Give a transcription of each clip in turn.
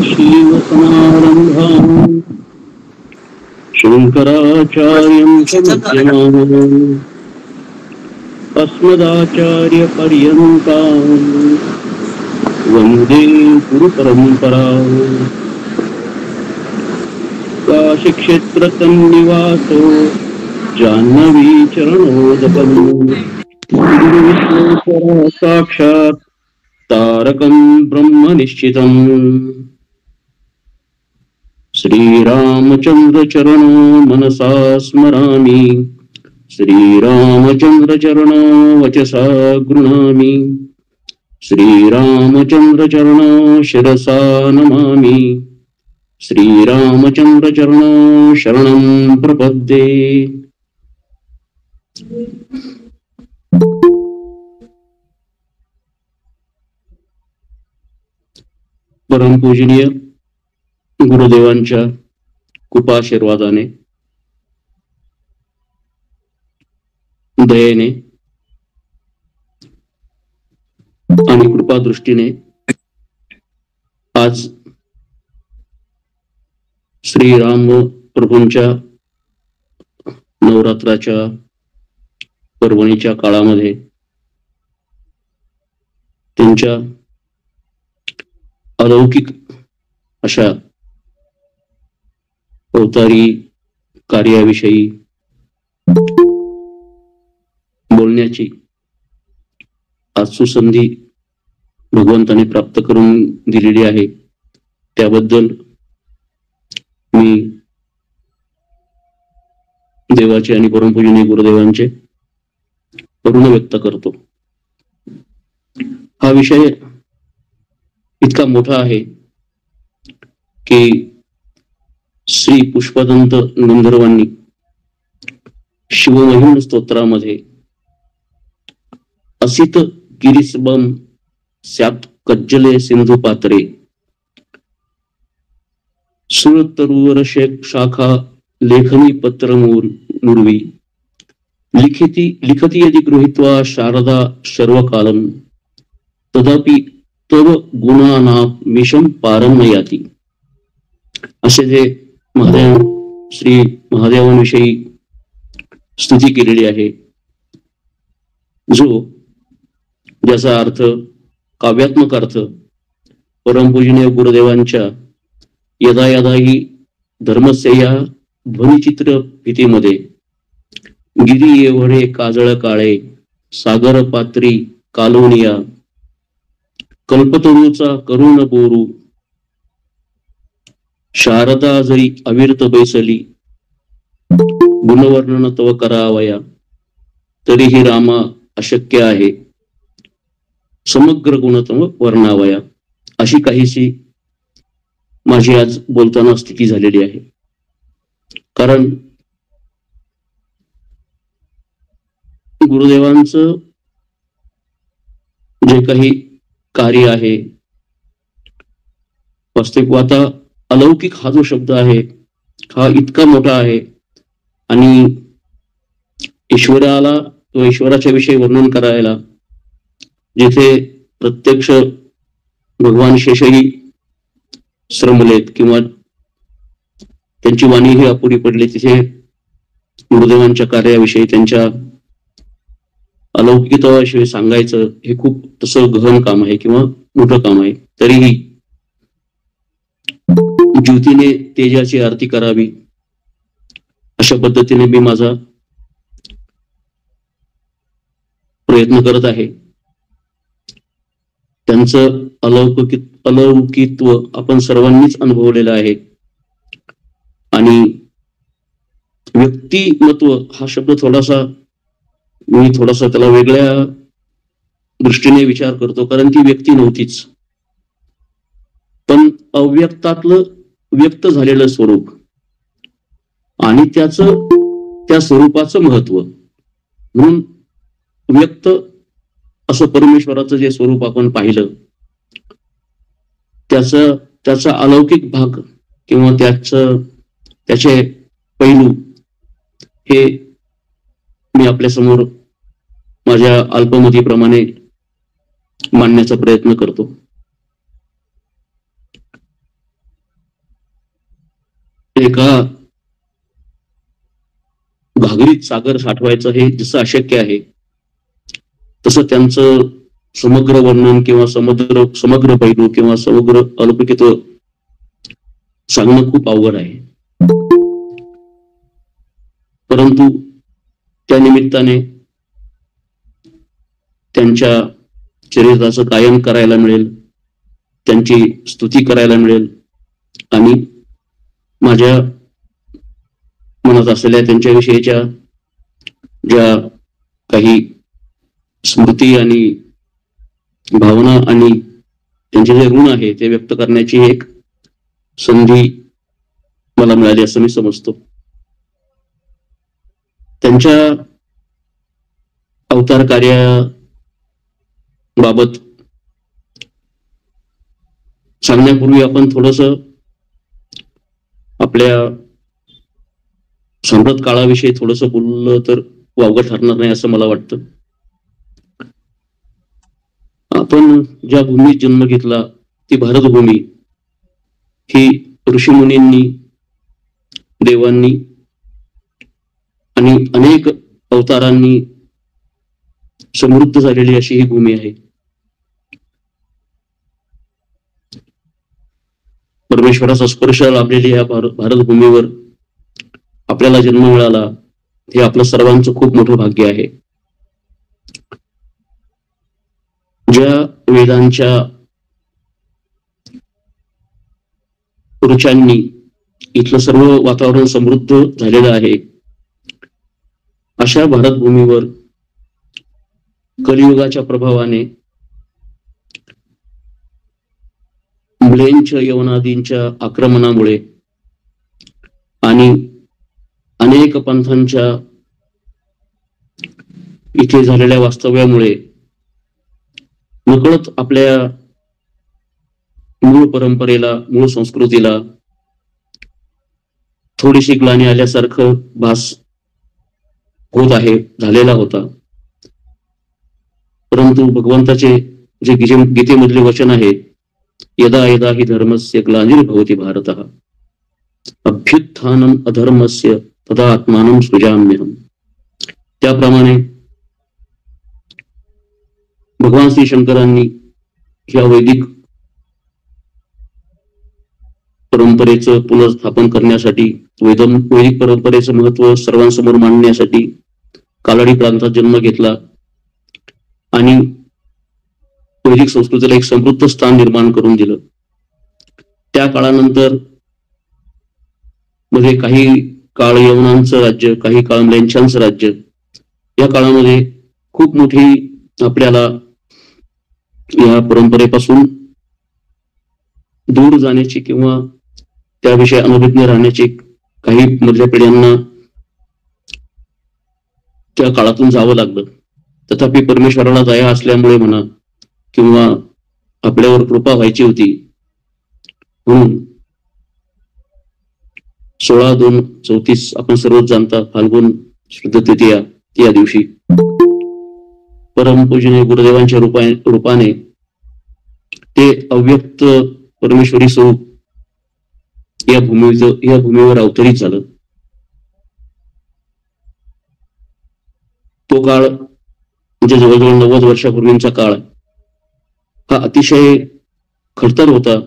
सदाशिवसमारम्भाम् शङ्कराचार्यं अस्मदाचार्यपर्यन्ताम् वन्दे गुरुपरम्पराम्। काशीक्षेत्रतन्निवासो जाह्नवी चरणोदकम् गुरुविश्वेश्वरः साक्षात् तारकं ब्रह्म निश्चितम्। श्रीरामचन्द्र चरणो मनसा स्मरामि, श्रीरामचन्द्र चरणो वचसा गृह्णामि, श्रीरामचन्द्र चरणो शिरसा नमामि, श्रीरामचन्द्र चरणो शरणं प्रपद्ये। परमपूजनीय गुरुदेवांच्या कृपाशीर्वादाने, दयेने आणि कृपादृष्टीने आज श्रीराम प्रभूंच्या नवरात्राच्या पर्वणीच्या काळामध्ये त्यांच्या अलौकिक अशा अवतारी कार्याविषयी बोलण्याची आज सुसंधी भगवंताने प्राप्त करून दिलेली आहे। त्याबद्दल मी देवाचे आणि परमपूजनीय गुरुदेवांचे करुणा व्यक्त करतो। हा विषय इतका मोठा आहे की श्री पुष्पदंत गंधर्वांनी शिवमहिम स्तोत्रामध्ये असित गिरिसबम स्यात् कज्जले सिंधु पात्रे सुरतरुवर शाखा लेखनी पत्र मुर्वी लिखती यदि गृहीत्वा शारदा सर्वकालम तदापि तव गुणानामिशं पारं न याति। असे जे श्री महादेवांविषयी स्तुती केलेली आहे, ज्याचा अर्थ काव्यात्मक अर्थ परमपूजनीय गुरुदेवांच्या यदा यदा ही धर्मस्या ध्वनिचित्र भीतीमध्ये गिरी एवढे काजळ काळे सागर पात्री कालोनिया कल्पतरूचा करुण बोरू शारदा जरी अविरत बैसली गुणवर्णन तव करावया तरीही रामा अशक्य आहे समग्र गुणतम वर्णावया। अशी काहीशी माझी आज बोलताना स्थिती झालेली आहे। कारण गुरुदेवांचं जे काही कार्य आहे, वास्तविक आता अलौकिक हा जो शब्द आहे हा इतका मोठा आहे आणि ईश्वराला किंवा ईश्वराच्या विषयी वर्णन करायला जिथे प्रत्यक्ष भगवान शेषही श्रमलेत किंवा त्यांची वाणी ही अपुरी पडली, तिथे गुरुदेवांच्या कार्याविषयी त्यांच्या अलौकिकतेविषयी सांगायचं हे खूप तसं गहन काम आहे किंवा मोठं काम आहे। तरीही ज्योतीने तेजाची आरती करावी अशा पद्धतीने मी माझा प्रयत्न करत आहे। त्यांचं अलौकिकत्व आपण सर्वांनीच अनुभवलेलं आहे आणि व्यक्तिमत्व हा शब्द मी थोडासा त्याला वेगळ्या दृष्टीने विचार करतो, कारण ती व्यक्ती नव्हतीच, पण अव्यक्तातलं व्यक्त झालेलं स्वरूप आणि त्या स्वरूपाचं महत्व म्हणून व्यक्त असं परमेश्वराचं जे स्वरूप आपण पाहिलं त्याचा अलौकिक भाग किंवा त्याचे पैलू हे मी आपल्या समोर माझ्या एका घागरीत सागर साठवायचं हे जसं अशक्य आहे, तसं त्यांचं समग्र वर्णन किंवा समग्र पैलू किंवा समग्र अलौकिकत्व सांगणं खूप अवघड आहे. परंतु त्या निमित्ताने त्यांच्या चरित्राचं गायन करायला मिळेल, त्यांची स्तुती करायला मिळेल आणि माझ्या मनात असलेल्या त्यांच्याविषयीच्या ज्या काही स्मृती आणि भावना आणि त्यांचे जे ऋण आहे ते व्यक्त करण्याची एक संधी मला मिळाली असं मी समजतो. त्यांच्या अवतार कार्याबाबत सांगण्यापूर्वी आपण थोडस आपल्या संप्रत काळाविषयी थोडस बोललं तर वावगं ठरणार नाही असं मला वाटतं. आपण ज्या भूमीत जन्म घेतला ती भारतभूमी ही ऋषीमुनींनी, देवांनी आणि अनेक अवतारांनी समृद्ध झालेली अशी ही भूमी आहे. परमेश्वराचा स्पर्श लाभलेली या भारतभूमीवर आपल्याला जन्म मिळाला हे आपलं सर्वांचं खूप मोठं भाग्य आहे. ज्या वेदांच्या ऋचांनी इथलं सर्व वातावरण समृद्ध झालेलं आहे, अशा भारतभूमीवर कलियुगाच्या प्रभावाने म्लेंच यवनादींच्या आक्रमणामुळे आणि अनेक पंथांच्या इथे झालेल्या वास्तव्यामुळे नकळत आपल्या मूळ परंपरेला, मूळ संस्कृतीला थोडीशी ग्लानी आल्यासारखं भास होत आहे, झालेला होता. परंतु भगवंताचे जे गीतेमधले वचन आहे, यदा यदा हि धर्मस्य ग्लानिर्भवति भारतः अभ्युत्थानम अधर्मस्य तदा आत्मानं सृजाम्यहम्, त्याप्रमाणे भगवान श्री शंकरांनी ह्या वैदिक परंपरेचं पुनर्स्थापन करण्यासाठी, वैदिक परंपरेचं महत्व सर्वांसमोर मांडण्यासाठी कालाडी प्रांतात जन्म घेतला आणि वैदिक संस्कृतीला एक समृद्ध स्थान निर्माण करून दिलं. त्या काळानंतर मध्ये काही काळ यवनांचं राज्य, काही काळ म्लेंछांचं राज्य, या काळामध्ये खूप मोठी आपल्याला या परंपरेपासून दूर जाण्याची किंवा त्याविषयी अनभिज्ञ राहण्याची काही मधल्या पिढ्यांना त्या काळातून जावं लागलं. तथापि परमेश्वराला दया असल्यामुळे म्हणा किंवा आपल्यावर कृपा व्हायची होती म्हणून 16/2/34 आपण सर्वच जाणता फाल्गुन शुद्ध तृतीया या दिवशी परमपूजनीय गुरुदेवांच्या रूपाने ते अव्यक्त परमेश्वरी स्वरूप या भूमीवर अवतरित झालं. तो काळ म्हणजे जवळजवळ 90 वर्षापूर्वींचा काळ हा अतिशय खडतर होता.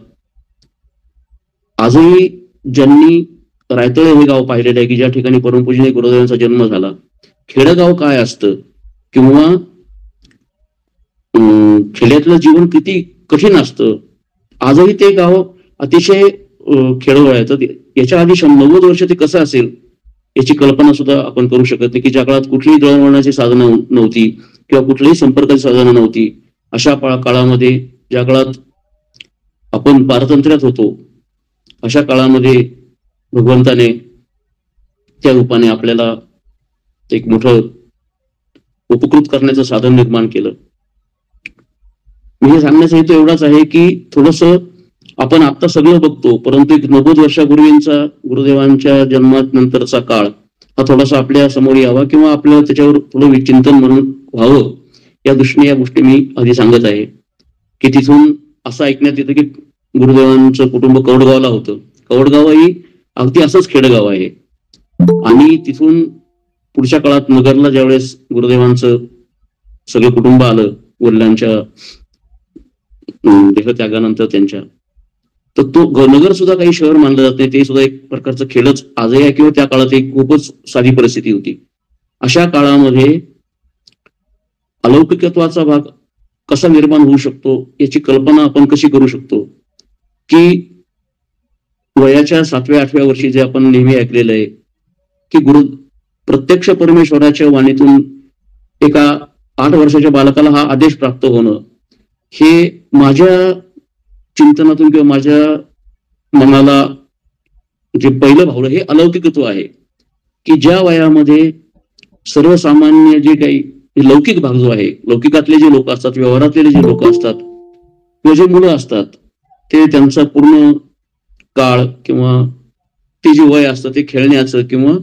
आजही ज्यांनी रायतळे हे गाव पाहिलेलं आहे की ज्या ठिकाणी परमपूजनीय गुरुदेवांचा जन्म झाला, खेडगाव काय असतं किंवा खेड्यातलं जीवन किती कठीण असतं, आजही ते गाव अतिशय खेडवळ आहे. तर याच्या आधी 90 वर्ष ते कसं असेल याची कल्पना सुद्धा आपण करू शकत नाही की ज्या काळात कुठलीही दळणवळणाची साधनं नव्हती किंवा कुठलीही संपर्काची साधनं नव्हती, अशा काळामध्ये ज्या काळात आपण पारतंत्र्यात होतो, अशा काळामध्ये भगवंताने त्या रूपाने आपल्याला एक मोठं उपकृत करण्याचं साधन निर्माण केलं. मी हे सांगण्याचा हेतू एवढाच आहे की थोडस आपण आता सगळं बघतो, परंतु 90 वर्षापूर्वींचा गुरुदेवांच्या जन्मात नंतरचा काळ हा थोडासा आपल्या समोर यावा किंवा आपल्याला त्याच्यावर थोडं चिंतन म्हणून व्हावं या दृष्टीने या गोष्टी मी आधी सांगत आहे. की तिथून असं ऐकण्यात येतं की गुरुदेवांचं कुटुंब कवडगावला होतं. कवडगाव ही अगदी असंच खेडगाव आहे. आणि तिथून पुढच्या काळात नगरला ज्यावेळेस गुरुदेवांचं सगळं कुटुंब आलं वडिलांच्या देहत्यागानंतर त्यांच्या, तर तो नगर सुद्धा काही शहर मानलं जात नाही, ते सुद्धा एक प्रकारचं खेडच आजही आहे किंवा त्या काळात एक खूपच साधी परिस्थिती होती. अशा काळामध्ये अलौकिकत्वाचा भाग कसा निर्माण होऊ शकतो याची कल्पना आपण कशी करू शकतो, की वयाच्या 7व्या-8व्या वर्षी जे आपण नेहमी ऐकलेलं आहे की प्रत्यक्ष परमेश्वराच्या वाणीतून एका 8 वर्षाच्या बालकाला हा आदेश प्राप्त होणं, हे माझ्या चिंतनातून किंवा माझ्या मनाला जे पहिलं भावलं हे अलौकिकत्व आहे, की ज्या वयामध्ये सर्वसामान्य जे काही लौकिक भाग जो आहे, लौकिकातले जे लोक असतात, व्यवहारातले जे लोक असतात किंवा जे मुलं असतात, ते त्यांचा पूर्ण काळ किंवा ते जे वय असतं ते खेळण्याचं किंवा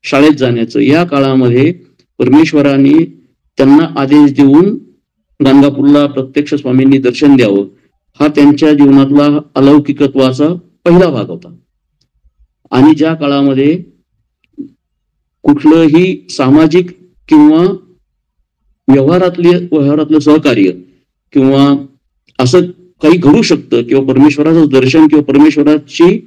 शाळेत जाण्याचं, या काळामध्ये परमेश्वराने त्यांना आदेश देऊन गाणगापूरला प्रत्यक्ष स्वामींनी दर्शन द्यावं, हा त्यांच्या जीवनातला अलौकिकत्वाचा पहिला भाग होता. आणि ज्या काळामध्ये कुठलंही सामाजिक किंवा व्यवहारातलं सहकार्य किंवा असं काही घडू शकतं किंवा परमेश्वराचं दर्शन किंवा परमेश्वराची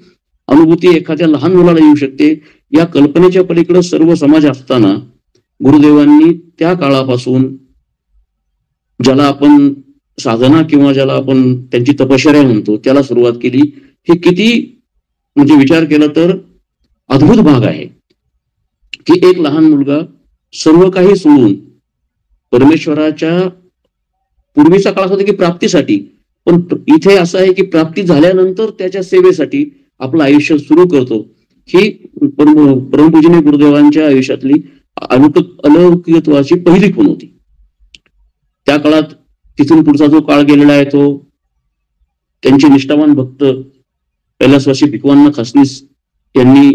अनुभूती एखाद्या लहान मुलाला येऊ शकते, या कल्पनेच्या पलीकडे सर्व समाज असताना गुरुदेवांनी त्या काळापासून, ज्याला आपण साधना किंवा ज्याला आपण त्यांची तपश्चर्या म्हणतो, त्याला सुरुवात केली. हे किती म्हणजे विचार केला तर अद्भुत भाग आहे, की एक लहान मुलगा सर्व काही सोडून परमेश्वराच्या, पूर्वीचा काळ होता की प्राप्तीसाठी, पण इथे असं आहे की प्राप्ती झाल्यानंतर त्याच्या सेवेसाठी आपलं आयुष्य सुरू करतो. ही परमपूजनीय गुरुदेवांच्या आयुष्यातली अलौकिकत्वाची पहिली खूण होती. त्या काळात तिथून पुढचा जो काळ गेलेला आहे तो त्यांचे निष्ठावान भक्त कैलासवासी भिकवान खासनीस यांनी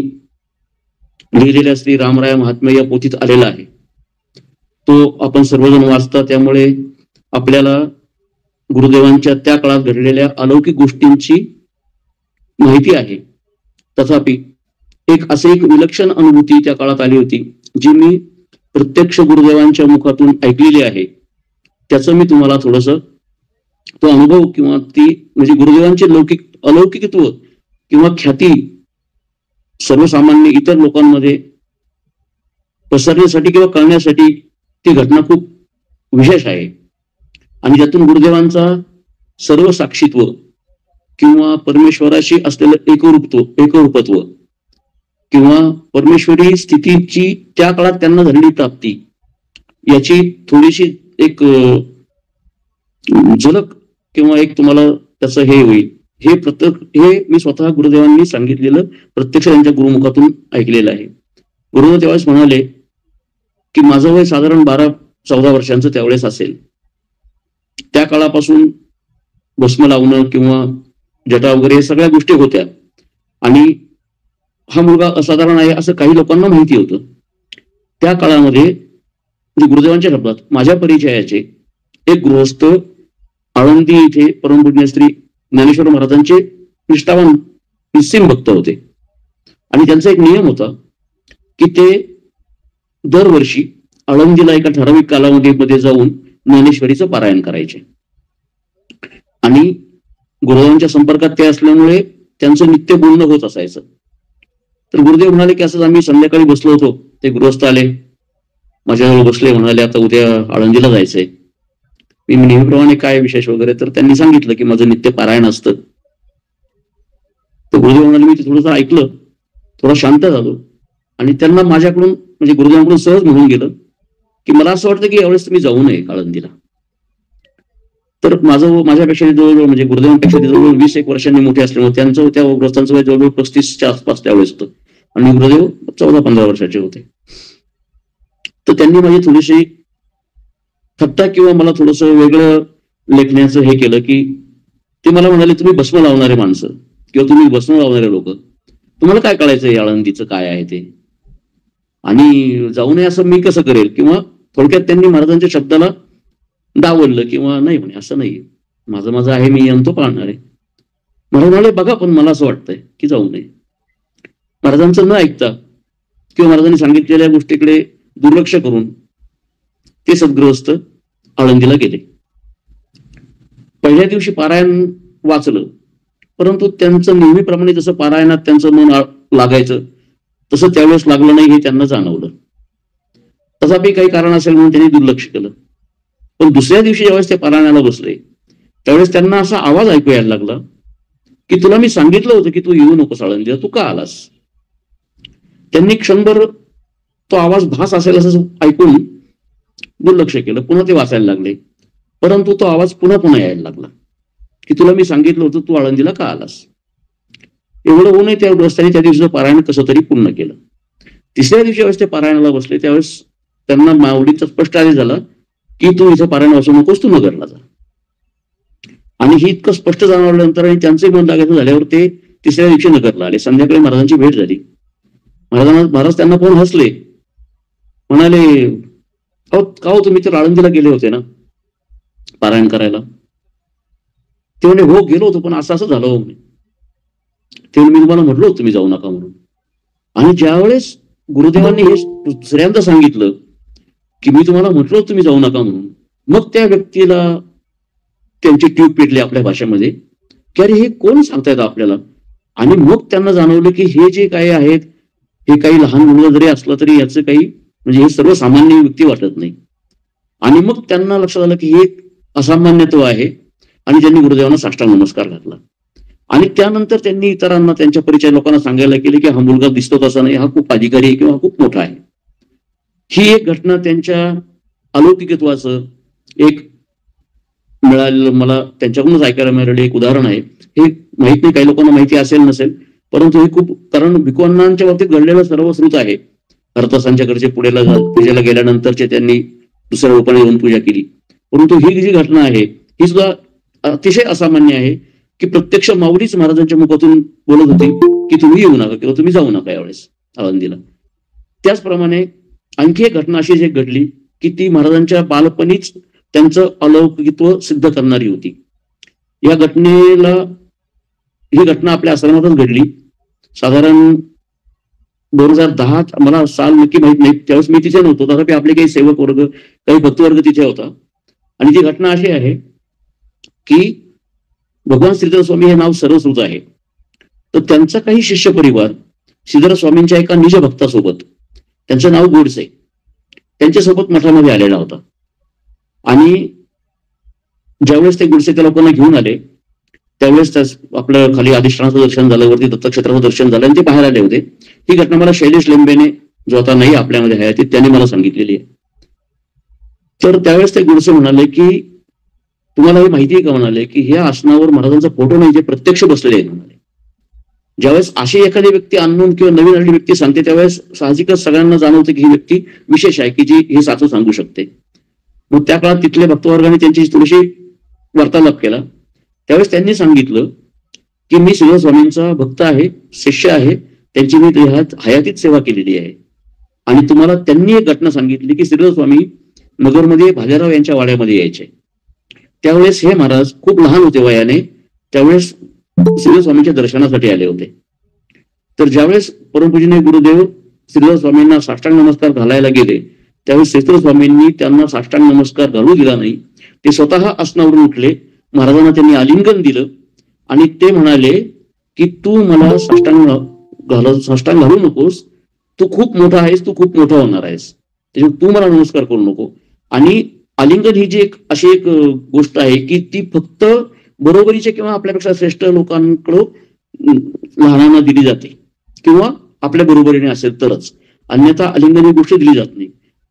लिहिलेल्या श्री रामराय महात्म्य या पोथीत आलेला आहे. तो आपण सर्वजण वाचता, त्यामुळे आपल्याला गुरुदेवांच्या त्या काळात घडलेल्या अलौकिक गोष्टींची माहिती आहे. तथापि एक विलक्षण अनुभूती त्या काळात आली होती, जी मी प्रत्यक्ष गुरुदेवांच्या मुखातून ऐकलेली आहे. त्याचं मी तुम्हाला थोडस तो अनुभव किंवा ती म्हणजे गुरुदेवांचे अलौकिकत्व किंवा ख्याती सर्वसामान्य इतर लोकांमध्ये पसरण्यासाठी किंवा कळण्यासाठी ती घटना खूप विशेष आहे. आणि त्यातून गुरुदेवांचा सर्व साक्षीत्व किंवा परमेश्वराशी असलेलं एकरूपत्व किंवा परमेश्वरी स्थितीची त्या काळात त्यांना झालेली प्राप्ती, याची थोडीशी एक झलक किंवा एक तुम्हाला त्याचं हे होईल. हे मी स्वतः गुरुदेवांनी सांगितलेलं प्रत्यक्ष त्यांच्या गुरुमुखातून ऐकलेलं आहे. गुरुदेव त्यावेळेस म्हणाले की माझं वय साधारण 12-14 वर्षांचं त्यावेळेस असेल. त्या काळापासून भस्म लावणं किंवा जटा वगैरे हे सगळ्या गोष्टी होत्या आणि हा मुलगा असाधारण आहे असं काही लोकांना माहिती होतं. त्या काळामध्ये गुरुदेवांच्या शब्दात माझ्या परिचयाचे एक गृहस्थ आळंदी इथे परमपूज्य श्री ज्ञानेश्वर महाराजांचे निष्ठावान निस्सीम भक्त होते. आणि त्यांचा एक नियम होता की ते दरवर्षी आळंदीला एका ठराविक कालावधीमध्ये जाऊन ज्ञानेश्वरीचं पारायण करायचे. आणि गुरुदेवांच्या संपर्कात ते असल्यामुळे त्यांचं नित्य बोलणं होत असायचं. तर गुरुदेव म्हणाले की असंच आम्ही संध्याकाळी बसलो होतो, ते गृहस्थ आले, माझ्याजवळ बसले, म्हणाले आता उद्या आळंदीला जायचंय. मी नेहमीप्रमाणे काय विशेष वगैरे, तर त्यांनी सांगितलं की माझं नित्य पारायण असतं. तर गुरुदेव म्हणाले, मी ते थोडंसं ऐकलं, थोडा शांत झालो आणि त्यांना माझ्याकडून म्हणजे गुरुदेवांकडून सहज म्हणून गेलं की मला असं वाटतं की यावेळेस तुम्ही जाऊ नये आळंदीला. तर माझ्यापेक्षा जवळजवळ म्हणजे गुरुदेवांपेक्षा जवळजवळ 20-1 वर्षांनी मोठे असल्यामुळे त्यांचं त्या ग्रस्तांचं वय जवळजवळ 35च्या आसपास त्यावेळेस होतं आणि गुरुदेव 14-15 वर्षाचे होते. तर त्यांनी माझी थोडीशी थट्टा किंवा मला थोडस वेगळं लेखण्याचं हे केलं की ते मला म्हणाले, तुम्ही भस्म लावणारे माणसं किंवा तुम्ही भस्म लावणारे लोक, तुम्हाला काय कळायचं या आळंदीचं काय आहे ते, आणि जाऊ नये असं मी कसं करेल. किंवा थोडक्यात त्यांनी महाराजांच्या शब्दाला डावललं किंवा नाही म्हणे असं नाही, माझं आहे, मी नियम तो पाळणार आहे. मला म्हणाले बघा पण मला असं वाटतंय की जाऊ नये. महाराजांचं न ऐकता किंवा महाराजांनी सांगितलेल्या गोष्टीकडे दुर्लक्ष करून ते सद्गृहस्थ आळंदीला गेले. पहिल्या दिवशी पारायण वाचलं, परंतु त्यांचं नेहमीप्रमाणे जसं पारायणात त्यांचं मन लागायचं तसं त्यावेळेस लागलं नाही हे त्यांना जाणवलं. तथापि काही कारण असेल म्हणून त्यांनी दुर्लक्ष केलं. पण दुसऱ्या दिवशी ज्यावेळेस ते पारायणाला बसले त्यावेळेस त्यांना असा आवाज ऐकू यायला लागला की तुला मी सांगितलं होतं की तू येऊ नकोस आळंदीला, तू का आलास? त्यांनी क्षणभर तो आवाज भास असेल असं ऐकून दुर्लक्ष केलं. पुन्हा ते वाचायला लागले, परंतु तो आवाज पुन्हा पुन्हा यायला लागला की तुला मी सांगितलं होतं तू आळंदीला का आलास. एवढं होऊनही त्या गृहस्थांनी त्या दिवशीचं पारायण कसं तरी पूर्ण केलं. तिसऱ्या दिवशी ज्यावेळेस ते पारायणाला बसले त्यावेळेस त्यांना माऊलीचा स्पष्ट आदेश झाला की तू इथं पारायण वाचू नकोस, तू नगरला जा. आणि ही इतकं स्पष्ट जाणवल्यानंतर आणि त्यांचे मन लागायचं झाल्यावर ते तिसऱ्या दिवशी नगरला आले. संध्याकाळी महाराजांची भेट झाली. महाराज त्यांना पाहून हसले, म्हणाले का हो तुम्ही तर आळंदीला गेले होते ना पारायण करायला? ते म्हणे हो गेलो होतो, पण असं असं झालं हो. ते मी तुम्हाला म्हटलं होतं तुम्ही जाऊ नका म्हणून. आणि ज्यावेळेस गुरुदेवांनी हे दुसऱ्यांदा सांगितलं की मी तुम्हाला म्हटलं होतं तुम्ही जाऊ नका म्हणून, मग त्या व्यक्तीला त्यांची ट्यूब पेटली आपल्या भाषेमध्ये की अरे हे कोण सांगतायत आपल्याला. आणि मग त्यांना जाणवलं की हे जे काही आहेत हे काही लहान मुलं जरी असलं तरी याचं काही म्हणजे हे सर्वसामान्य व्यक्ती वाटत नाही. आणि मग त्यांना लक्षात आलं की हे असामान्यत्व आहे आणि त्यांनी गुरुदेवांना साष्टांग नमस्कार घातला. आणि त्यानंतर त्यांनी इतरांना त्यांच्या परिचय लोकांना सांगायला केले की हा मुलगा दिसतो तसा नाही, हा खूप अधिकारी आहे किंवा हा खूप मोठा आहे. ही एक घटना त्यांच्या अलौकिकत्वाचं एक मिळालेलं मला त्यांच्याकडूनच ऐकायला मिळालेलं एक उदाहरण आहे. हे माहित नाही, काही लोकांना माहिती असेल नसेल, परंतु हे खूप, कारण भिक्खूंच्या बाबतीत घडलेलं सर्व श्रुत आहे. हरदासांच्या घरचे पूजेला गेल्यानंतरचे त्यांनी दुसऱ्या रूपाने येऊन पूजा केली. परंतु ही जी घटना आहे ही सुद्धा अतिशय असामान्य आहे की प्रत्यक्ष माऊलीच महाराजांच्या मुखातून बोलत होती की तुम्ही येऊ नका किंवा तुम्ही जाऊ नका यावेळेस आळंदीला. त्याचप्रमाणे आणखी एक घटना अशी एक घडली की ती महाराजांच्या बालपणीच त्यांचं अलौकिकत्व सिद्ध करणारी होती. या घटनेला, ही घटना आपल्या आश्रमातच घडली. साधारण 2010, मला साल नक्की माहित नाही, त्यावेळेस मी तिथे नव्हतो, तथापि आपले काही सेवक वर्ग, काही भक्तवर्ग तिथे होता. आणि ती घटना अशी आहे की भगवान श्रीधर स्वामी हे नाव सर्वश्रुत आहे. तर त्यांचा काही शिष्य परिवार श्रीधर स्वामींच्या एका निज भक्तासोबत, त्यांचं नाव गोडसे, त्यांच्यासोबत मठामध्ये आलेला होता. आणि ज्यावेळेस ते गोडसे त्या लोकांना घेऊन आले त्यावेळेस आपलं खाली अधिष्ठानाचं दर्शन झालं, वरती दत्तक्षेत्राचं दर्शन झालं आणि ते बाहेर आले होते. ही घटना मला शैलेश लिंबेने, जो आता नाही आपल्यामध्ये आहे, त्यांनी मला सांगितलेली आहे. तर त्यावेळेस ते गोडसे म्हणाले की तुम्हाला हे माहिती आहे का, म्हणाले की ह्या आसनावर महाराजांचा फोटो नाही, जे प्रत्यक्ष बसलेले आहेत म्हणाले. ज्यावेळेस अशी एखादी व्यक्ती अननोन किंवा नवीन आलेली व्यक्ती सांगते त्यावेळेस साहजिकच सगळ्यांना जाणवते की ही व्यक्ती विशेष आहे की जी हे साचू सांगू शकते. मग त्या काळात तिथल्या भक्तवर्गाने त्यांची थोडीशी वार्तालाप केला. त्यावेळेस त्यांनी सांगितलं की मी श्रीधर स्वामींचा भक्त आहे, शिष्य आहे, त्यांची मी हयातीत सेवा केलेली आहे. आणि तुम्हाला त्यांनी एक घटना सांगितली की श्रीधर स्वामी नगरमध्ये भालेराव यांच्या वाड्यामध्ये यायचे. त्यावेळेस हे महाराज खूप लहान होते वयाने, त्यावेळेस श्रीधर स्वामींच्या दर्शनासाठी आले होते. तर ज्यावेळेस परमपूजनीय गुरुदेव श्रीधर स्वामींना साष्टांग नमस्कार घालायला गेले त्यावेळेस श्रीधर स्वामींनी त्यांना साष्टांग नमस्कार घालू दिला नाही. ते स्वतः आसनावरून उठले, महाराजांना त्यांनी आलिंगन दिलं आणि ते म्हणाले की तू मला साष्टांग घालू नकोस, तू खूप मोठा आहेस, तू खूप मोठा होणार आहेस, त्याच्यामुळे तू मला नमस्कार करू नको. आणि आलिंगन ही जी एक अशी एक गोष्ट आहे की ती फक्त बरोबरीचे किंवा आपल्यापेक्षा श्रेष्ठ लोकांकडं लहानांना दिली जाते किंवा आपल्या बरोबरीने असेल तरच, अन्यथा आलिंगन ही गोष्ट दिली जात नाही.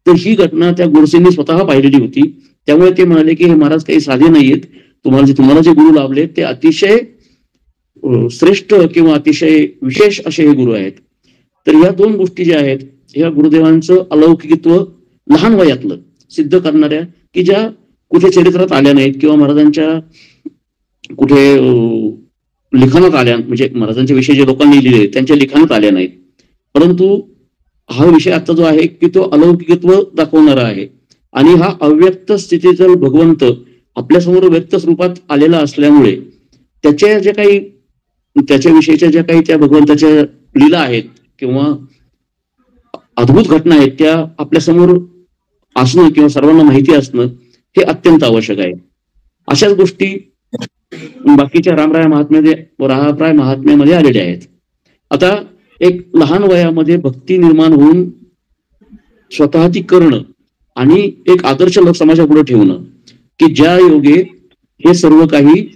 तर ही घटना त्या गोडसेंनी स्वतः पाहिलेली होती. त्यामुळे ते म्हणाले की हे महाराज काही साधे नाहीयेत, तुम्हाला जे गुरु लाभले ते अतिशय श्रेष्ठ किंवा अतिशय विशेष असे हे गुरु आहेत. तर या दोन गोष्टी ज्या आहेत ह्या गुरुदेवांचं अलौकिकत्व लहान वयातलं सिद्ध करणाऱ्या, की ज्या कुठे चरित्रात आल्या नाहीत किंवा महाराजांच्या कुठे लिखाणात आल्या, म्हणजे महाराजांच्या विषयी जे लोकांनी लिहिले त्यांच्या लिखाणात आल्या नाहीत. परंतु हा विषय आता जो आहे की तो अलौकिकत्व दाखवणारा आहे. आणि हा अव्यक्त स्थितीतील भगवंत आपल्यासमोर व्यक्त स्वरूपात आलेला असल्यामुळे त्याच्या ज्या काही त्याच्याविषयीच्या ज्या काही त्या भगवंताच्या लीला आहेत किंवा अद्भुत घटना आहेत त्या आपल्या समोर असणं किंवा सर्वांना माहिती असणं हे अत्यंत आवश्यक आहे. अशाच गोष्टी बाकीच्या रामराय महात्म्यामध्ये आलेल्या आहेत. आता एक लहान वयामध्ये भक्ती निर्माण होऊन स्वतः ती करणं आणि एक आदर्श समाजापुढे ठेवणं की ज्या योगे हे सर्व काही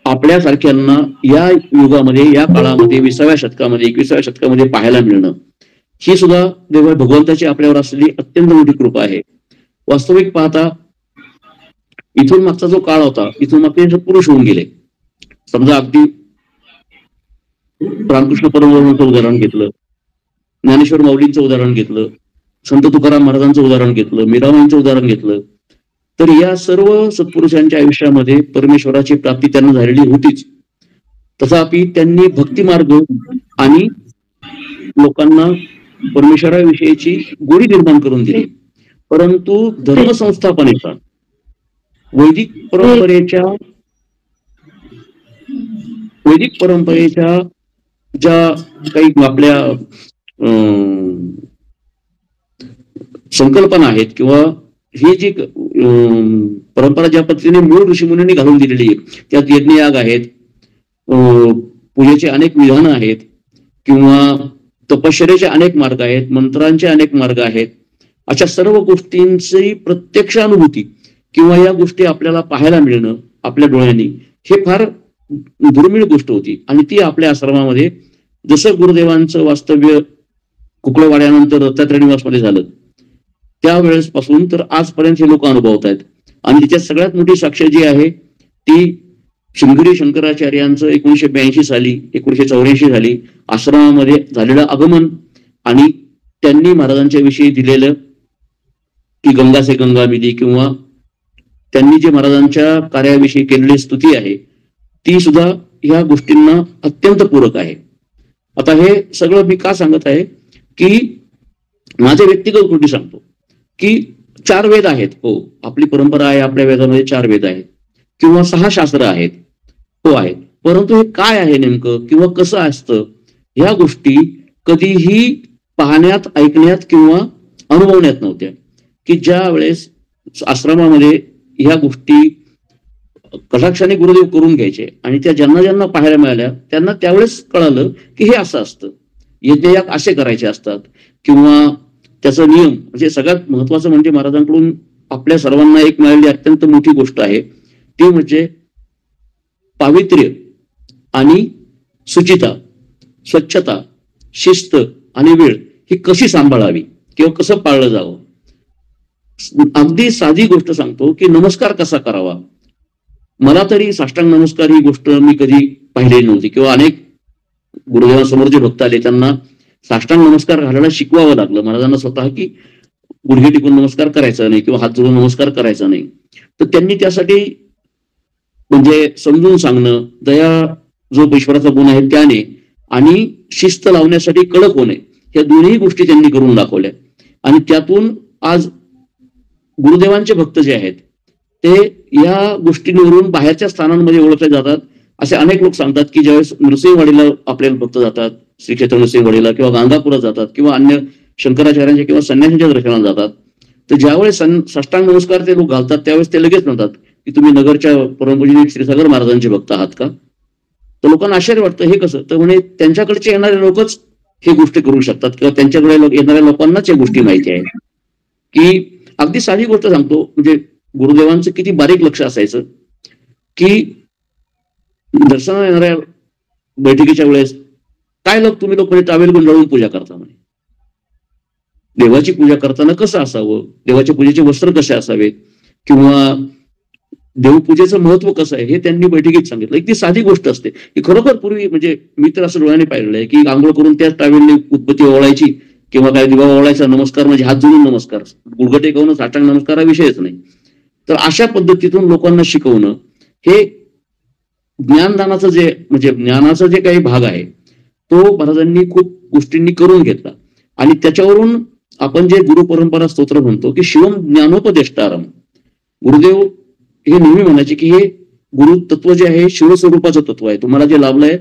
आपल्यासारख्यांना या युगामध्ये, या काळामध्ये, 20व्या शतकामध्ये, 21व्या शतकामध्ये पाहायला मिळणं ही सुद्धा देवा भगवंताची आपल्यावर असलेली अत्यंत मोठी कृपा आहे. वास्तविक पाहता इथून मागचा जो काळ होता, इथून मागचे पुरुष होऊन गेले. समजा अगदी रामकृष्ण परमहंसाचं उदाहरण घेतलं, ज्ञानेश्वर माऊलींचं उदाहरण घेतलं, संत तुकाराम महाराजांचं उदाहरण घेतलं, मीराबाईंचं उदाहरण घेतलं, तर या सर्व सत्पुरुषांच्या आयुष्यामध्ये परमेश्वराची प्राप्ती त्यांना झालेली होतीच. तथापि त्यांनी भक्ती मार्ग आणि लोकांना परमेश्वराविषयीची गोडी निर्माण करून दिली. परंतु धर्म संस्थापनेचा वैदिक परंपरेच्या ज्या काही आपल्या संकल्पना आहेत किंवा ही जी परंपरा ज्या पद्धतीने मूळ ऋषीमुनींनी घालून दिलेली आहे, त्यात यज्ञयाग आहेत, पूजेचे अनेक विधानं आहेत किंवा तपश्चर्याचे अनेक मार्ग आहेत, मंत्रांचे अनेक मार्ग आहेत. अशा सर्व गोष्टींची प्रत्यक्ष अनुभूती किंवा या गोष्टी आपल्याला पाहायला मिळणं आपल्या डोळ्यांनी हे फार दुर्मिळ गोष्ट होती. आणि ती आपल्या आश्रमामध्ये जसं गुरुदेवांचं वास्तव्य कुकळवाड्यानंतर दत्तात्रय निवासमध्ये झालं त्यावेळेस पासून तर आजपर्यंत हे लोक अनुभवत आहेत. आणि त्याच्यात सगळ्यात मोठी साक्ष जी आहे ती शृंगेरी शंकराचार्यांचं 1982 साली 1984 साली आश्रमामध्ये झालेलं आगमन आणि त्यांनी महाराजांच्या विषयी दिलेलं की गंगा से गंगा मिली किंवा त्यांनी जे महाराजांच्या कार्याविषयी केलेली स्तुती आहे ती सुद्धा ह्या गोष्टींना अत्यंत पूरक आहे. आता हे सगळं मी का सांगत आहे की माझे व्यक्तिगत गोष्टी सांगतो की 4 वेद आहेत. हो, आपली परंपरा आहे, आपल्या वेदामध्ये 4 वेद आहेत किंवा 6 शास्त्र आहेत. हो आहेत, परंतु हे काय आहे नेमकं किंवा कसं असतं ह्या गोष्टी कधीही पाहण्यात, ऐकण्यात किंवा अनुभवण्यात नव्हत्या. की ज्या वेळेस आश्रमामध्ये ह्या गोष्टी कटाक्षाने गुरुदेव करून घ्यायचे आणि त्या ज्यांना ज्यांना पाहायला मिळाल्या त्यांना त्यावेळेस कळालं की हे असं असतं, यज्ञयाग असे करायचे असतात किंवा त्याचा नियम. म्हणजे सगळ्यात महत्वाचं म्हणजे महाराजांकडून आपल्या सर्वांना एक मिळालेली अत्यंत मोठी गोष्ट आहे ती म्हणजे पावित्र्य आणि शुचिता, स्वच्छता, शिस्त आणि वेळ ही कशी सांभाळावी किंवा कसं पाळलं जावं. अगदी साधी गोष्ट सांगतो की नमस्कार कसा करावा. मला तरी साष्टांग नमस्कार ही गोष्ट मी कधी पाहिलेली नव्हती किंवा अनेक गुरुदेवांसमोर जे भक्त आले त्यांना साष्टांग नमस्कार घालायला शिकवावं लागलं महाराजांना स्वतः की गुडघे टिकून नमस्कार करायचा नाही किंवा हात जोडून नमस्कार करायचा नाही. तर त्यांनी त्यासाठी म्हणजे समजून सांगणं, दया जो ईश्वराचा गुण आहे त्याने आणि शिस्त लावण्यासाठी कडक होणे या दोन्ही गोष्टी त्यांनी करून दाखवल्या. आणि त्यातून आज गुरुदेवांचे भक्त जे आहेत ते या गोष्टींवरून बाहेरच्या स्थानांमध्ये ओळखले जातात. असे अनेक लोक सांगतात की ज्यावेळेस नृसिंहवाडीला आपल्याला भक्त जातात, श्री क्षेत्र नृसिंहवाडीला किंवा गाणगापुरात जातात किंवा अन्य शंकराचार्यांच्या किंवा संन्यासींच्या दर्शनाला जातात तर ज्यावेळेस साष्टांग नमस्कार ते लोक घालतात त्यावेळेस ते लगेच म्हणतात की तुम्ही नगरच्या परमपूजनीय श्रीसागर महाराजांचे भक्त आहात का. तर लोकांना आश्चर्य वाटतं हे कसं. तर म्हणे त्यांच्याकडचे येणारे लोकच हे गोष्टी करू शकतात किंवा त्यांच्याकडे येणाऱ्या लोकांनाच या गोष्टी माहिती आहेत. की अगदी साधी गोष्ट सांगतो म्हणजे गुरुदेवांचं किती बारीक लक्ष असायचं की दर्शनाला येणाऱ्या बैठकीच्या वेळेस काय लोक तुम्ही लोक म्हणजे टावेल गुंडाळून पूजा करता म्हणे. देवाची पूजा करताना कसं असावं, देवाच्या पूजेचे वस्त्र कसे असावेत किंवा देवपूजेचं महत्व कसं आहे हे त्यांनी बैठकीत सांगितलं. एक ती साधी गोष्ट असते की खरोखर पूर्वी म्हणजे मी तर असं डोळ्याने पाहिलेलं आहे की आंघोळ करून त्याच टावेलने उत्पत्ती ओवाळायची किंवा काय दिवा ओवाळायचा, नमस्कार म्हणजे हात जोडून नमस्कार, गुडघे टेकवणं साष्टांग नमस्कार हा विषयच नाही. तर अशा पद्धतीतून लोकांना शिकवणं हे ज्ञानदानाचं जे म्हणजे ज्ञानाचा जे काही भाग आहे तो महाराजांनी खूप गोष्टींनी करून घेतला. आणि त्याच्यावरून आपण जे गुरु परंपरा स्तोत्र म्हणतो की शिवम ज्ञानोपदेष्टारम, गुरुदेव हे नेहमी म्हणायचे की हे गुरु तत्व जे आहे शिवस्वरूपाचं तत्व आहे, तुम्हाला जे लाभलंय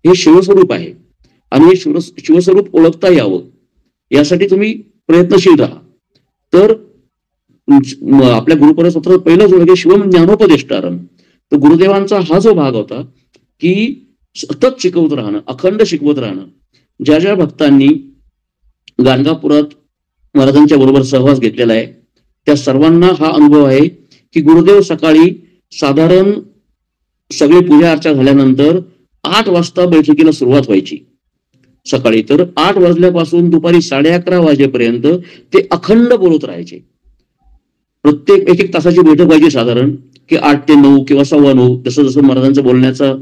हे शिवस्वरूप आहे. आणि हे शिवस्वरूप ओळखता यावं यासाठी तुम्ही प्रयत्नशील राहा. तर आपल्या गुरुपरंपरेत स्वतः पहिलं जोड शिवम ज्ञानोपदेष्टारम. तर गुरुदेवांचा हा जो भाग होता की सतत शिकवत राहणं, अखंड शिकवत राहणं. ज्या ज्या भक्तांनी गाणगापुरात महाराजांच्या बरोबर सहवास घेतलेला आहे त्या सर्वांना हा अनुभव आहे की गुरुदेव सकाळी साधारण सगळी पूजा अर्चा झाल्यानंतर 8 वाजता बैठकीला सुरुवात व्हायची सकाळी. तर 8 वाजल्यापासून दुपारी 11:30 वाजेपर्यंत ते अखंड बोलत राहायचे. प्रत्येक 1-1 तासाची बैठक व्हायची साधारण की 8 ते 9 किंवा 9:15 जसं जसं महाराजांचं बोलण्याचा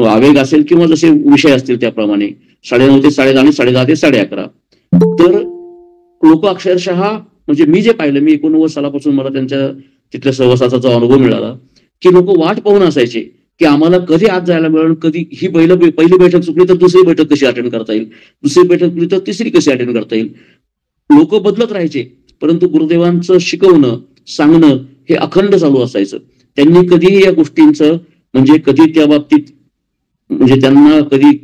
आवेग असेल किंवा जसे विषय असतील त्याप्रमाणे 9:30 ते 10:30 आणि 10:30 ते 11:30. तर लोक अक्षरशः म्हणजे मी जे पाहिलं, मी 89 सालापासून मला त्यांच्या तिथल्या सहवासाचा जो अनुभव मिळाला की लोक वाट पाहून असायचे की आम्हाला कधी आत जायला मिळेल, कधी ही पहिली बैठक चुकली तर दुसरी बैठक कशी अटेंड करता येईल, दुसरी बैठक चुकली तर तिसरी कशी अटेंड करता येईल. लोक बदलत राहायचे परंतु गुरुदेवांचं शिकवणं सांगणं हे अखंड चालू असायचं. त्यांनी कधीही या गोष्टींचं म्हणजे कधी त्या बाबतीत म्हणजे त्यांना कधी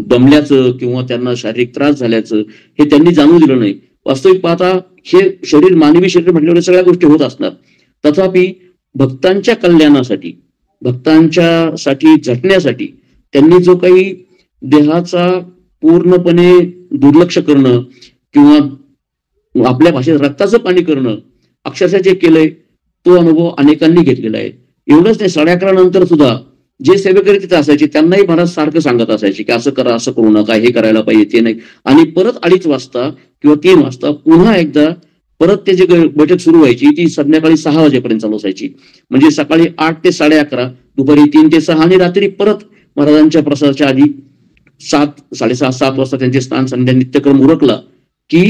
दमल्याचं किंवा त्यांना शारीरिक त्रास झाल्याचं हे त्यांनी जाणून दिलं नाही. वास्तविक पाहता हे शरीर मानवी शरीर म्हटल्यावर सगळ्या गोष्टी होत असणार. तथापि भक्तांच्या कल्याणासाठी भक्तांच्यासाठी झटण्यासाठी त्यांनी जो काही देहाचा पूर्णपणे दुर्लक्ष करणं किंवा आपल्या भाषेत रक्ताचं पाणी करणं अक्षरशः जे केलंय तो अनुभव अनेकांनी घेतलेला आहे. एवढंच नाही, 11:30 नंतर सुद्धा जे सेवेकरी तिथे असायचे त्यांनाही महाराज सारखं सांगत असायचे की असं करा, असं करू नका, हे करायला पाहिजे, ते नाही. आणि परत 2:30 वाजता किंवा 3 वाजता पुन्हा एकदा परत ते जे बैठक सुरू व्हायची ती संध्याकाळी 6 वाजेपर्यंत चालू असायची. म्हणजे सकाळी 8 ते 11:30, दुपारी 3 ते 6 आणि रात्री परत महाराजांच्या प्रसादाच्या आधी 7, 6:30, 7 वाजता त्यांचे स्नान संध्या नित्यक्रम उरकला की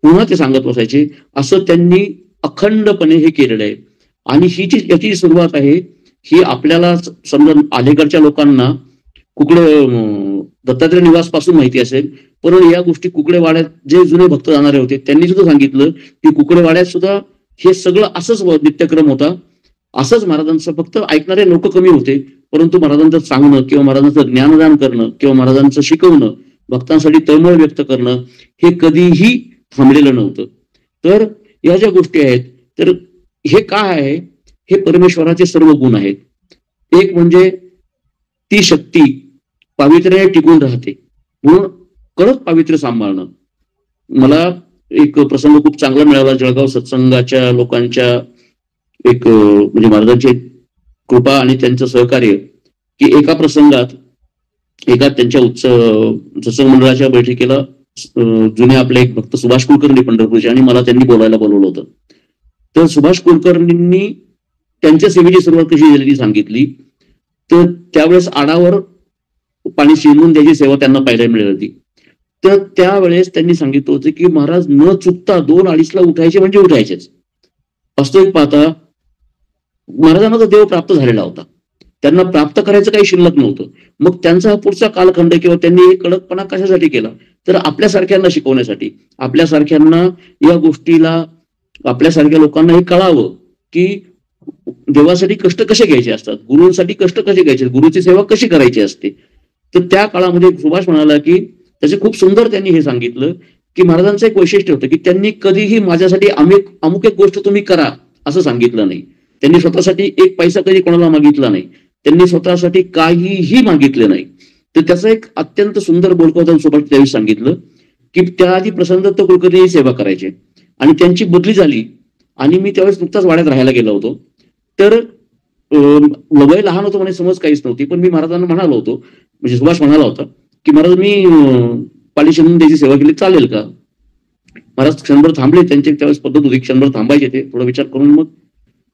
पुन्हा ते सांगत बसायचे. असं त्यांनी अखंडपणे हे केलेलं आहे. आणि ही जी याची सुरुवात आहे ही आपल्याला समजा अलीकडच्या लोकांना कुकडे दत्तात्रय निवास पासून माहिती असेल, पण या गोष्टी कुकडेवाड्यात जे जुने भक्त जाणारे होते त्यांनी सुद्धा सांगितलं की कुकडेवाड्यात सुद्धा हे सगळं असंच नित्यक्रम होता. असंच महाराजांचं फक्त ऐकणारे लोक कमी होते परंतु महाराजांचं सांगणं किंवा महाराजांचं ज्ञानदान करणं किंवा महाराजांचं शिकवणं भक्तांसाठी तळमळ व्यक्त करणं हे कधीही थांबलेलं नव्हतं. तर या ज्या गोष्टी आहेत तर हे काय आहे, हे परमेश्वराचे सर्व गुण आहेत. एक म्हणजे ती शक्ती पावित्र्याने टिकून राहते म्हणून कडक पावित्र्य सांभाळणं. मला एक प्रसंग खूप चांगला मिळाला जळगाव सत्संगाच्या लोकांच्या एक म्हणजे महाराजांची कृपा आणि त्यांचं सहकार्य की एका प्रसंगात एका त्यांच्या सत्संग मंडळाच्या बैठकीला जुने आपले एक भक्त सुभाष कुलकर्णी पंढरपूरचे आणि मला त्यांनी बोलायला बोलवलं होतं. तर सुभाष कुलकर्णींनी त्यांच्या सेवेची सुरुवात कशी झालेली सांगितली. तर त्यावेळेस आडावर पाणी शिंदून द्यायची सेवा त्यांना पाहायला मिळाली होती. तर त्यावेळेस त्यांनी सांगितलं होतं की महाराज न चुकता 2-2:30 उठायचे म्हणजे उठायचेच. वास्तविक पाहता महाराजांना तो देव प्राप्त झालेला होता, त्यांना प्राप्त करायचं काही शिल्लक नव्हतं. मग त्यांचा हा पुढचा कालखंड किंवा त्यांनी हे कडकपणा कशासाठी केला तर आपल्यासारख्यांना शिकवण्यासाठी, आपल्यासारख्यांना या गोष्टीला आपल्यासारख्या लोकांना हे कळावं की देवासाठी कष्ट कसे घ्यायचे असतात, गुरुंसाठी कष्ट कसे घ्यायचे, गुरुची सेवा कशी करायची असते. तर त्या काळामध्ये सुभाष म्हणाला की त्याचे खूप सुंदर त्यांनी हे सांगितलं की महाराजांचं एक वैशिष्ट्य होतं की त्यांनी कधीही माझ्यासाठी अमुक एक गोष्ट तुम्ही करा असं सांगितलं नाही. त्यांनी स्वतःसाठी एक पैसा कधी कोणाला मागितला नाही, त्यांनी स्वतःसाठी काहीही मागितले नाही. तर त्याचं एक अत्यंत सुंदर बोलकं सुभाष त्यावेळी सांगितलं की त्याआधी प्रसन्न कुलकर्णी सेवा करायचे आणि त्यांची बदली झाली आणि मी त्यावेळेस नुकताच वाड्यात राहायला गेलो होतो. तर वय लहान होतो म्हणे, समज काहीच नव्हती, पण मी महाराजांना म्हणालो होतो म्हणजे सुभाष म्हणाला होता की महाराज मी पाली शिंदून द्यायची सेवा केली चालेल का. महाराज क्षणभर थांबले, त्यांची त्यावेळेस पद्धत होती क्षणभर थांबायचे, ते थोडा विचार करून मग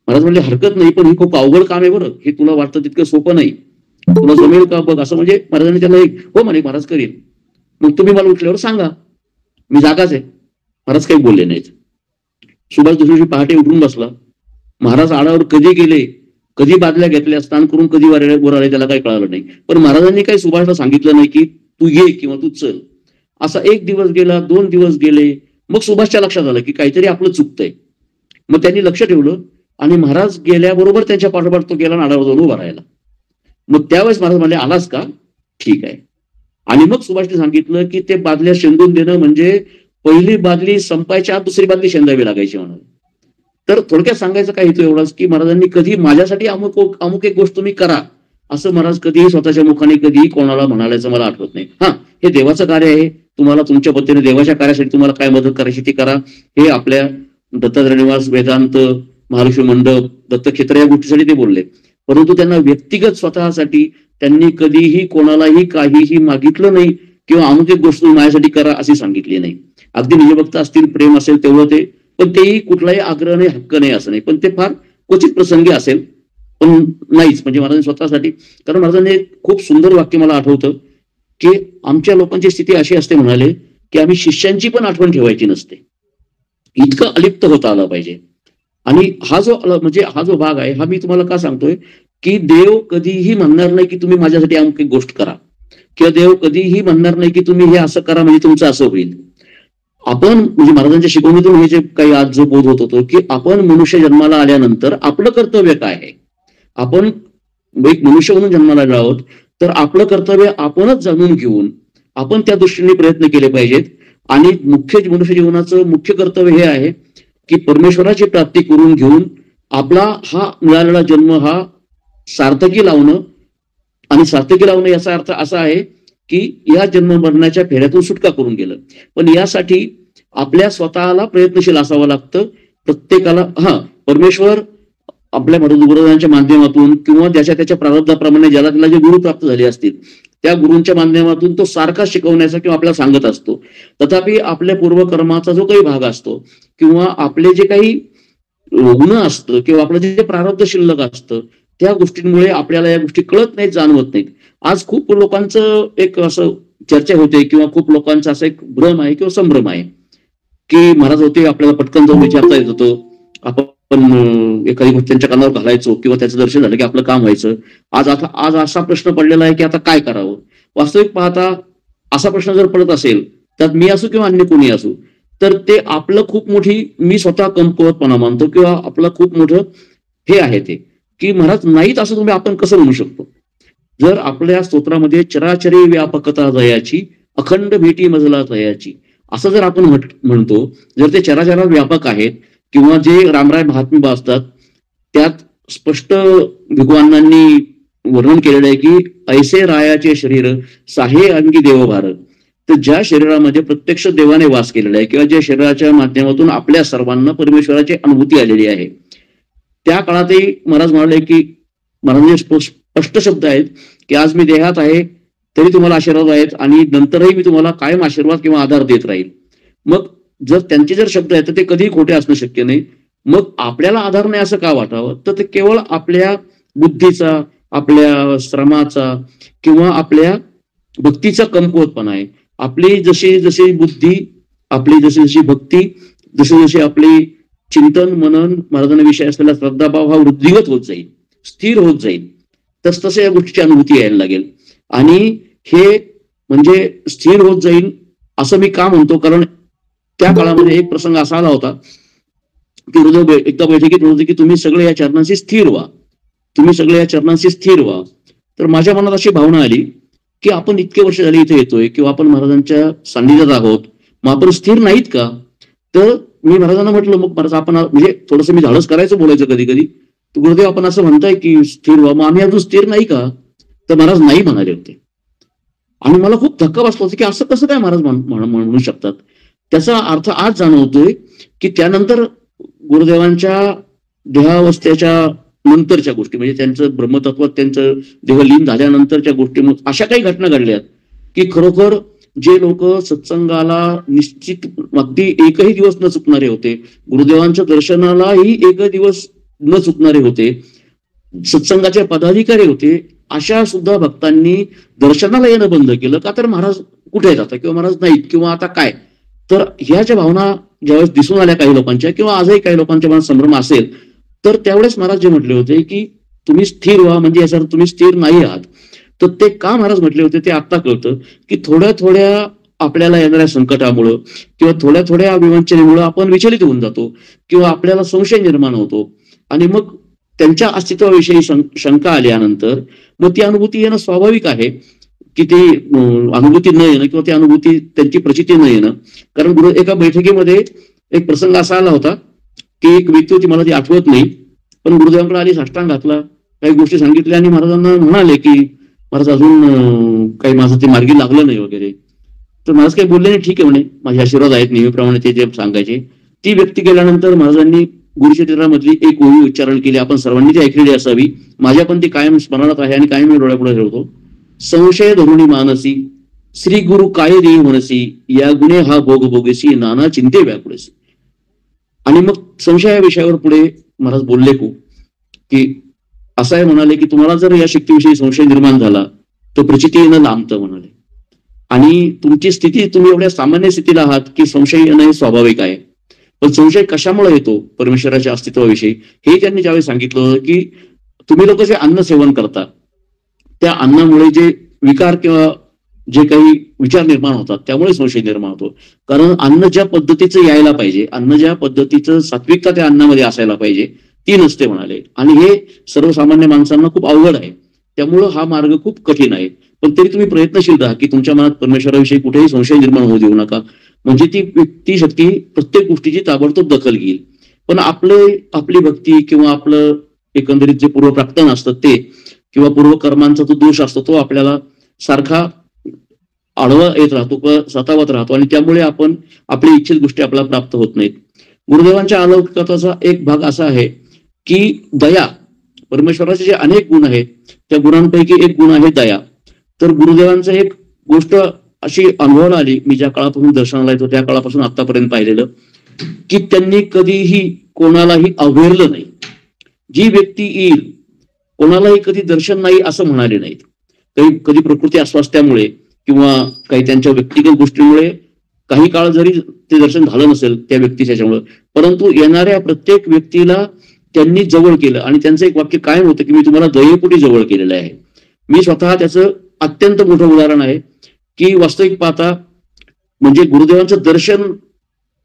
महाराज म्हणले हरकत नाही पण ही खूप अवघड काम आहे बरं, हे तुला वाटतं तितकं सोपं नाही, तुला जमेल का बघ असं. म्हणजे महाराजांनी त्यांना एक हो म्हणे महाराज करेल, मग तुम्ही मला उठल्यावर सांगा, मी जागाच आहे. महाराज काही बोलले नाहीत. सुभाष दुसऱ्या दिवशी पहाटे उठून बसला. महाराज आडावर कधी गेले, कधी बादल्या घेतल्या, स्नान करून कधी वर आले त्याला काही कळालं नाही. पण महाराजांनी काही सुभाषला सांगितलं नाही की तू ये किंवा तू चल. असा 1 दिवस गेला, 2 दिवस गेले, मग सुभाषच्या लक्षात आलं की काहीतरी आपलं चुकतंय. मग त्यांनी लक्ष ठेवलं आणि महाराज गेल्याबरोबर त्यांच्या पाठोपाठ तो गेला आणि आडावर जाऊन उभा राहिला. मग त्यावेळेस महाराज म्हणले आलास का, ठीक आहे. आणि मग सुभाषने सांगितलं की ते बादल्या शेंदून देणं म्हणजे पहिली बादली संपायच्या आत दुसरी बादली शेंदावी लागायची म्हणून. तर थोडक्यात सांगायचं काय हेतू एवढाच की महाराजांनी कधी माझ्यासाठी अमुक एक गोष्ट तुम्ही करा असं महाराज कधीही स्वतःच्या मुखाने कधीही कोणाला म्हणाल्याचं मला आठवत नाही. हा, हे देवाचं कार्य आहे, तुम्हाला तुमच्या पद्धतीने देवाच्या कार्यासाठी तुम्हाला काय मदत करायची ती करा. हे आपल्या दत्तात्रय निवास, वेदांत, महालक्ष्मी मंडप, दत्तक्षेत्र या गोष्टीसाठी ते बोलले. परंतु त्यांना व्यक्तिगत स्वतःसाठी त्यांनी कधीही कोणालाही काहीही मागितलं नाही किंवा अमुक एक गोष्ट माझ्यासाठी करा अशी सांगितली नाही. अगदी निजभक्त असतील, प्रेम असेल तेवढं ते, पण तेही कुठलाही आग्रह नाही, हक्क नाही असं नाही, पण ते फार क्वचित प्रसंगी असेल, पण नाहीच. म्हणजे महाराजांनी स्वतःसाठी, कारण महाराजांनी एक खूप सुंदर वाक्य मला आठवतं की आमच्या लोकांची स्थिती अशी असते म्हणाले की आम्ही शिष्यांची पण आठवण ठेवायची नसते, इतकं अलिप्त होता आलं पाहिजे. आणि हा जो भाग आहे हा मी तुम्हाला का सांगतोय की देव कधीही म्हणणार नाही की तुम्ही माझ्यासाठी अमुक एक गोष्ट करा, किंवा देव कधीही म्हणणार नाही की तुम्ही हे असं करा म्हणजे तुमचं असं होईल. आपण म्हणजे महाराजांच्या शिकवणीतून हे जे काही आज जो बोध होत होतो की आपण मनुष्य जन्माला आल्यानंतर आपलं कर्तव्य काय आहे, आपण एक मनुष्य म्हणून जन्माला आलो आहोत, तर आपलं कर्तव्य आपणच जाणून घेऊन आपण त्या दृष्टीने प्रयत्न केले पाहिजेत. आणि मनुष्य जीवनाचं मुख्य कर्तव्य हे आहे की परमेश्वराची प्राप्ती करून घेऊन आपला हा मिळालेला जन्म हा सार्थकी लावणं. आणि सार्थकी लावणं याचा अर्थ असा आहे की या जन्म मरणाच्या फेऱ्यातून सुटका करून गेलं. पण यासाठी आपल्या स्वतःला प्रयत्नशील असावं लागतं प्रत्येकाला. परमेश्वर आपल्या गुरुदांच्या माध्यमातून किंवा त्याच्या प्रारब्धाप्रमाणे ज्याला त्याला जे गुरु प्राप्त झाले असतील त्या गुरूंच्या माध्यमातून तो सारखा शिकवण्याचा किंवा आपल्याला सांगत असतो. तथापि आपल्या पूर्वकर्माचा जो काही भाग असतो किंवा आपले जे काही गुण असतं किंवा आपलं जे प्रारब्ध शिल्लक असतं त्या गोष्टींमुळे आपल्याला या गोष्टी कळत नाहीत, जाणवत नाहीत. आज खूप लोकांचं एक असं चर्चा होते किंवा खूप लोकांचा असा एक भ्रम आहे किंवा संभ्रम आहे की महाराज होते आपल्याला पटकन जाऊन विचारता येत होतं, आपण एखादी गोष्ट त्यांच्या कानावर घालायचो किंवा त्याचं दर्शन झालं की आपलं काम व्हायचं. आज असा प्रश्न पडलेला आहे की आता काय करावं. वास्तविक पाहता असा प्रश्न जर पडत असेल त्यात मी असू किंवा अन्य कोणी असू तर ते आपलं खूप मोठी, मी स्वतः कमकुवतपणा मानतो किंवा आपलं खूप मोठं हे आहे ते की महाराज नाहीत असं तुम्ही आपण कसं म्हणू शकतो. जर आपल्या स्तोत्रामध्ये चराचरी व्यापकता दयाची, अखंड भेटी मजला दयाची असं जर आपण म्हणतो, जर ते चराचरात व्यापक आहेत किंवा जे रामराय महात्मे असतात त्यात स्पष्ट भिगवानांनी वर्णन केलेलं आहे की ऐसे रायाचे शरीर साहे अंगी देवभार. तर ज्या शरीरामध्ये प्रत्यक्ष देवाने वास केलेला आहे किंवा ज्या शरीराच्या माध्यमातून आपल्या सर्वांना परमेश्वराची अनुभूती आलेली आहे, त्या काळातही महाराज म्हणाले की महाराजांचे स्पष्ट शब्द आहेत की आज मी देहात आहे तरी तुम्हाला आशीर्वाद आहेत आणि नंतरही मी तुम्हाला कायम आशीर्वाद किंवा आधार देत राहील. मग जर त्यांचे जर शब्द आहेत तर ते कधीही खोटे असणं शक्य नाही. मग आपल्याला आधार नाही असं का वाटावं, तर ते केवळ आपल्या बुद्धीचा, आपल्या श्रमाचा किंवा आपल्या भक्तीचा कमकुवतपणा आहे. आपली जशी जशी बुद्धी, आपली जशी जशी भक्ती, जशी जशी आपली चिंतन मनन महाराजांविषयी असलेला श्रद्धाभाव हा वृद्धिगत होत जाईल, स्थिर होत जाईल, तस तसं या गोष्टीची अनुभूती यायला लागेल. आणि हे म्हणजे स्थिर होत जाईल असं मी का म्हणतो, कारण त्या काळामध्ये एक प्रसंग असा आला होता की हृदय एकदा बैठकीत होते की तुम्ही सगळे या चरणांशी स्थिर व्हा, तुम्ही सगळे या चरणांशी स्थिर व्हा. तर माझ्या मनात अशी भावना आली की आपण इतके वर्ष झाली इथे येतोय किंवा आपण महाराजांच्या सान्निध्यात आहोत, मग आपण स्थिर नाहीत का. तर मी महाराजांना म्हटलं, मग महाराज आपण म्हणजे थोडंसं मी धाडस करायचं बोलायचं कधी कधी, तर गुरुदेव आपण असं म्हणताय की स्थिर व्हा, मग आम्ही अजून स्थिर नाही का. तर महाराज नाही म्हणाले होते. आणि मला खूप धक्का बसला होता की असं कसं काय महाराज म्हणू शकतात. त्याचा अर्थ आज जाणवतोय की त्यानंतर गुरुदेवांच्या देहावस्थेच्या नंतरच्या गोष्टी, म्हणजे त्यांचं ब्रह्मतत्वात त्यांचं देहलीन झाल्यानंतरच्या गोष्टी, अशा काही घटना घडल्यात की खरोखर जे लोक सत्संगाला निश्चित अगदी एकही दिवस न चुकणारे होते, गुरुदेवांच्या दर्शनालाही एक दिवस न चुकणारे होते, सत्संगाचे पदाधिकारी होते, अशा सुद्धा भक्तांनी दर्शनाला येणं बंद केलं का. तर महाराज कुठे जातात किंवा महाराज नाहीत किंवा आता काय. तर ह्या ज्या भावना ज्यावेळेस दिसून आल्या काही लोकांच्या किंवा आजही काही लोकांच्या मनात संभ्रम असेल, तर त्यावेळेस महाराज जे म्हटले होते की तुम्ही स्थिर व्हा, म्हणजे याचा तुम्ही स्थिर नाही आहात. तर ते का महाराज म्हटले होते ते आता कळतं की थोड्या थोड्या आपल्याला येणाऱ्या संकटामुळं किंवा थोड्या थोड्या विवंचनेमुळं आपण विचलित होऊन जातो किंवा आपल्याला संशय निर्माण होतो. आणि मग त्यांच्या अस्तित्वाविषयी शंका आल्यानंतर मग ती अनुभूती येणं स्वाभाविक आहे की ती अनुभूती न येणं किंवा ती अनुभूती त्यांची प्रचिती न येणं. कारण एका बैठकीमध्ये एक प्रसंग असा आला होता की एक व्यक्ती होती, मला ती आठवत नाही, पण गुरुदेवांकडे आली, साष्टांग घातला, काही गोष्टी सांगितल्या आणि महाराजांना म्हणाले की महाराज अजून काही माझं ते मार्गी लागलं नाही वगैरे. तर महाराज काही बोलले नाही, ठीक आहे म्हणे, माझे आशीर्वाद आहेत नेहमीप्रमाणे ते जे सांगायचे. ती व्यक्ती गेल्यानंतर महाराजांनी गुरुचरित्रामधली एक ओळी उच्चारण केली, आपण सर्वांनी ती ऐकलेली असावी, माझ्या पण ती कायम स्मरणात आहे आणि कायम मी डोळ्यापुढे ठेवतो. संशय धरुणी मानसी श्री गुरु काय देई म्हणसी, या गुणे हा भोग भोगेसी नाना चिंते व्याकुळसी. आणि मग संशय या विषयावर पुढे महाराज बोलले की असं आहे, म्हणाले की तुम्हाला जर या शक्तीविषयी संशय निर्माण झाला तर प्रचिती येणं लांबतं म्हणाले. आणि तुमची स्थिती, तुम्ही एवढ्या सामान्य स्थितीला आहात की संशय येणं हे स्वाभाविक आहे. पण संशय कशामुळे येतो? परमेश्वराच्या अस्तित्वाविषयी. हे त्यांनी ज्यावेळी सांगितलं की तुम्ही लोक जे अन्न सेवन करता त्या अन्नामुळे जे विकार किंवा जे काही विचार निर्माण होतात त्यामुळे संशय निर्माण होतो. कारण अन्न ज्या पद्धतीचं यायला पाहिजे, अन्न ज्या पद्धतीचं सात्विकता त्या अन्नामध्ये असायला पाहिजे ती नसते म्हणाले. आणि हे सर्वसामान्य माणसांना खूप अवघड आहे, त्यामुळं हा मार्ग खूप कठीण आहे. पण तरी तुम्ही प्रयत्नशील राहा की तुमच्या मनात परमेश्वराविषयी कुठेही संशय निर्माण होऊ देऊ नका, म्हणजे ती शक्ती प्रत्येक गोष्टीची ताबडतोब दखल घेईल. पण आपली भक्ती किंवा आपलं एकंदरीत जे पूर्वप्राक्तन असतं ते किंवा पूर्वकर्मांचा जो दोष असतो तो आपल्याला सारखा आडवा येत राहतो किंवा सतावत राहतो आणि त्यामुळे आपण आपली इच्छित गोष्टी आपल्याला प्राप्त होत नाहीत. गुरुदेवांच्या अलौकिकताचा एक भाग असा आहे की दया, परमेश्वराचे जे अनेक गुण आहेत त्या गुणांपैकी एक गुण आहे दया. तर गुरुदेवांचं एक गोष्ट अशी अनुभवाला आली, मी ज्या काळापासून दर्शनाला येतो त्या काळापासून आतापर्यंत पाहिलेलं, की त्यांनी कधीही कोणालाही अवहेरलं नाही. जी व्यक्ती येईल कोणालाही कधी दर्शन नाही असं म्हणाले नाहीत. कधी प्रकृती अस्वास्थ्यामुळे किंवा काही त्यांच्या व्यक्तिगत गोष्टीमुळे काही काळ जरी ते दर्शन झालं नसेल त्या व्यक्तीच्यामुळे, परंतु येणाऱ्या प्रत्येक व्यक्तीला त्यांनी जवळ केलं. आणि त्यांचं एक वाक्य कायम होतं की मी तुम्हाला दयेपोटी जवळ केलेलं आहे. मी स्वतः त्याचं अत्यंत मोठं उदाहरण आहे की वास्तविक पाहता म्हणजे गुरुदेवांचं दर्शन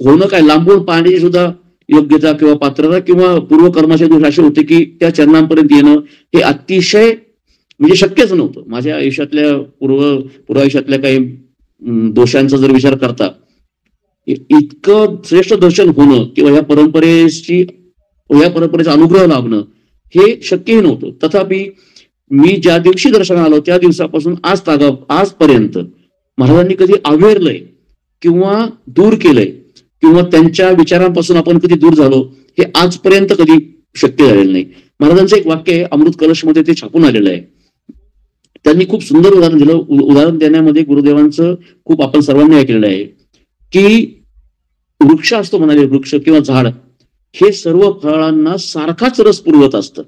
होणं काय, लांबून पाहण्याची सुद्धा योग्यता किंवा पात्रता किंवा पूर्वकर्माचे दोष असे होते की त्या चरणांपर्यंत येणं हे अतिशय म्हणजे शक्यच नव्हतं. माझ्या आयुष्यातल्या पूर्व आयुष्यातल्या काही दोषांचा जर विचार करता, इतकं श्रेष्ठ दर्शन होणं किंवा या परंपरेचा अनुग्रह लाभणं हे शक्यही नव्हतं. तथापि मी ज्या दिवशी दर्शन आलो त्या दिवसापासून आजपर्यंत महाराजांनी कधी अवहेरलंय किंवा दूर केलंय किंवा त्यांच्या विचारांपासून आपण कधी दूर झालो हे आजपर्यंत कधी शक्य झालेलं नाही. महाराजांचं एक वाक्य आहे, अमृत कलश मध्ये ते छापून आलेलं आहे. त्यांनी खूप सुंदर उदाहरण दिलं. उदाहरण देण्यामध्ये गुरुदेवांचं खूप आपण सर्वांनी ऐकलेलं आहे की वृक्ष असतो म्हणाले, वृक्ष किंवा झाड हे सर्व फळांना सारखाच रस पुरवत असतं.